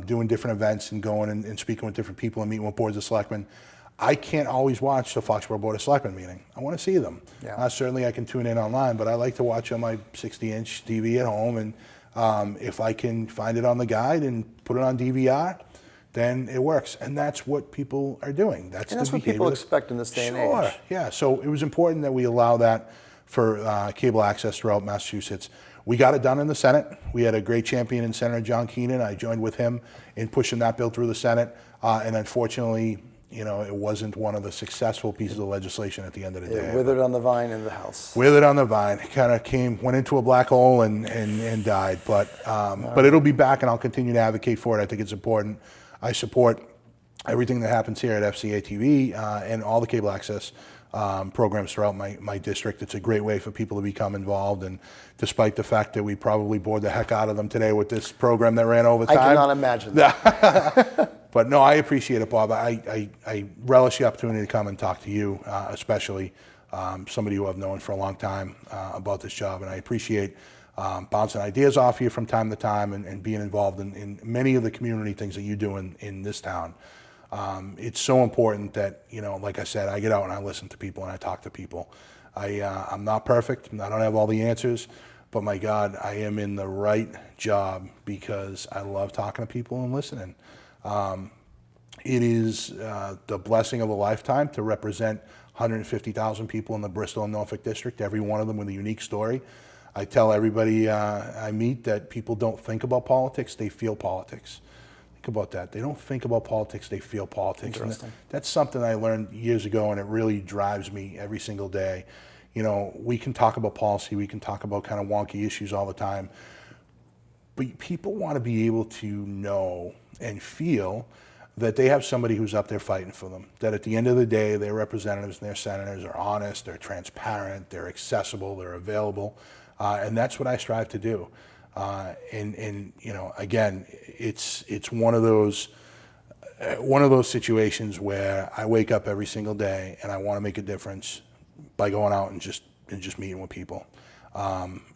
doing different events and going and speaking with different people and meeting with boards of selectmen. I can't always watch the Foxborough Board of Selectmen meeting. I want to see them. Yeah. Certainly I can tune in online, but I like to watch on my 60-inch TV at home, and if I can find it on the guide and put it on DVR, then it works. And that's what people are doing. That's what people expect in this day and age. Sure, yeah. So it was important that we allow that for cable access throughout Massachusetts. We got it done in the Senate. We had a great champion in Senator John Keenan. I joined with him in pushing that bill through the Senate, and unfortunately, it wasn't one of the successful pieces of legislation at the end of the day. It withered on the vine in the House. Withered on the vine. It kind of went into a black hole and died. But it'll be back, and I'll continue to advocate for it. I think it's important. I support everything that happens here at FCA TV and all the cable access programs throughout my district. It's a great way for people to become involved, and despite the fact that we probably bored the heck out of them today with this program that ran over time. I cannot imagine that. But no, I appreciate it, Bob. I relish the opportunity to come and talk to you, especially somebody who I've known for a long time about this job, and I appreciate bouncing ideas off you from time to time and being involved in many of the community things that you do in this town. It's so important that, like I said, I get out and I listen to people and I talk to people. I'm not perfect. I don't have all the answers, but my God, I am in the right job because I love talking to people and listening. It is the blessing of a lifetime to represent 150,000 people in the Bristol and Norfolk district, every one of them with a unique story. I tell everybody I meet that people don't think about politics, they feel politics. Think about that. They don't think about politics, they feel politics. Interesting. And that's something I learned years ago, and it really drives me every single day. We can talk about policy, we can talk about kind of wonky issues all the time, but people want to be able to know and feel that they have somebody who's up there fighting for them, that at the end of the day, their representatives and their senators are honest, they're transparent, they're accessible, they're available, and that's what I strive to do. Again, it's one of those situations where I wake up every single day and I want to make a difference by going out and just meeting with people.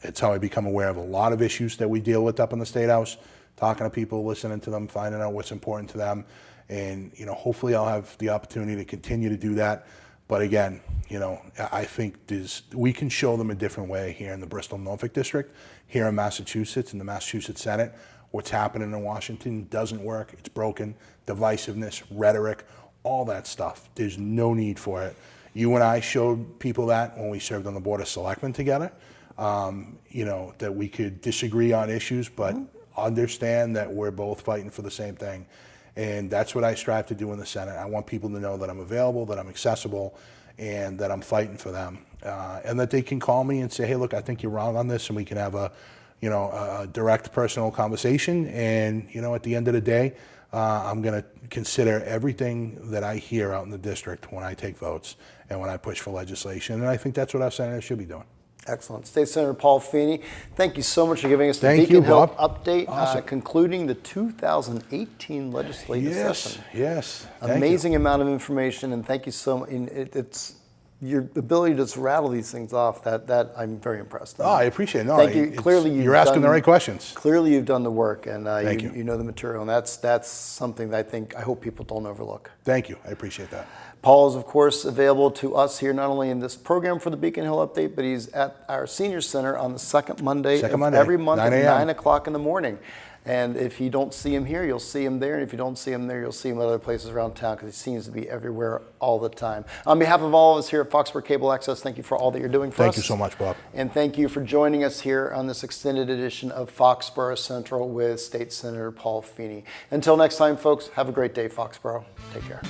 It's how I become aware of a lot of issues that we deal with up in the State House, talking to people, listening to them, finding out what's important to them, and hopefully I'll have the opportunity to continue to do that. But again, I think we can show them a different way here in the Bristol-Norfolk District, here in Massachusetts, in the Massachusetts Senate. What's happening in Washington doesn't work. It's broken. Divisiveness, rhetoric, all that stuff. There's no need for it. You and I showed people that when we served on the Board of Selectmen together, that we could disagree on issues, but understand that we're both fighting for the same thing. And that's what I strive to do in the Senate. I want people to know that I'm available, that I'm accessible, and that I'm fighting for them. And that they can call me and say, hey, look, I think you're wrong on this, and we can have a a direct personal conversation. And, at the end of the day, I'm going to consider everything that I hear out in the district when I take votes and when I push for legislation. And I think that's what our senators should be doing. Excellent. State Senator Paul Feeney, thank you so much for giving us the Thank Beacon you, Hill Bob. update, Awesome. concluding the 2018 legislative session. Yes. Thank Amazing amount of information, and thank you so much. It's your ability to just rattle these things off. That I'm very impressed. Oh, I appreciate it. No, thank you. Clearly, you're asking the right questions. Clearly, you've done the work, and Thank you. you know the material, and that's something that I hope people don't overlook. Thank you. I appreciate that. Paul is, of course, available to us here, not only in this program for the Beacon Hill Update, but he's at our Senior Center on the second Monday of every month at 9 o'clock in the morning. And if you don't see him here, you'll see him there. And if you don't see him there, you'll see him at other places around town because he seems to be everywhere all the time. On behalf of all of us here at Foxborough Cable Access, thank you for all that you're doing for us. Thank you so much, Bob. And thank you for joining us here on this extended edition of Foxborough Central with State Senator Paul Feeney. Until next time, folks, have a great day, Foxborough. Take care.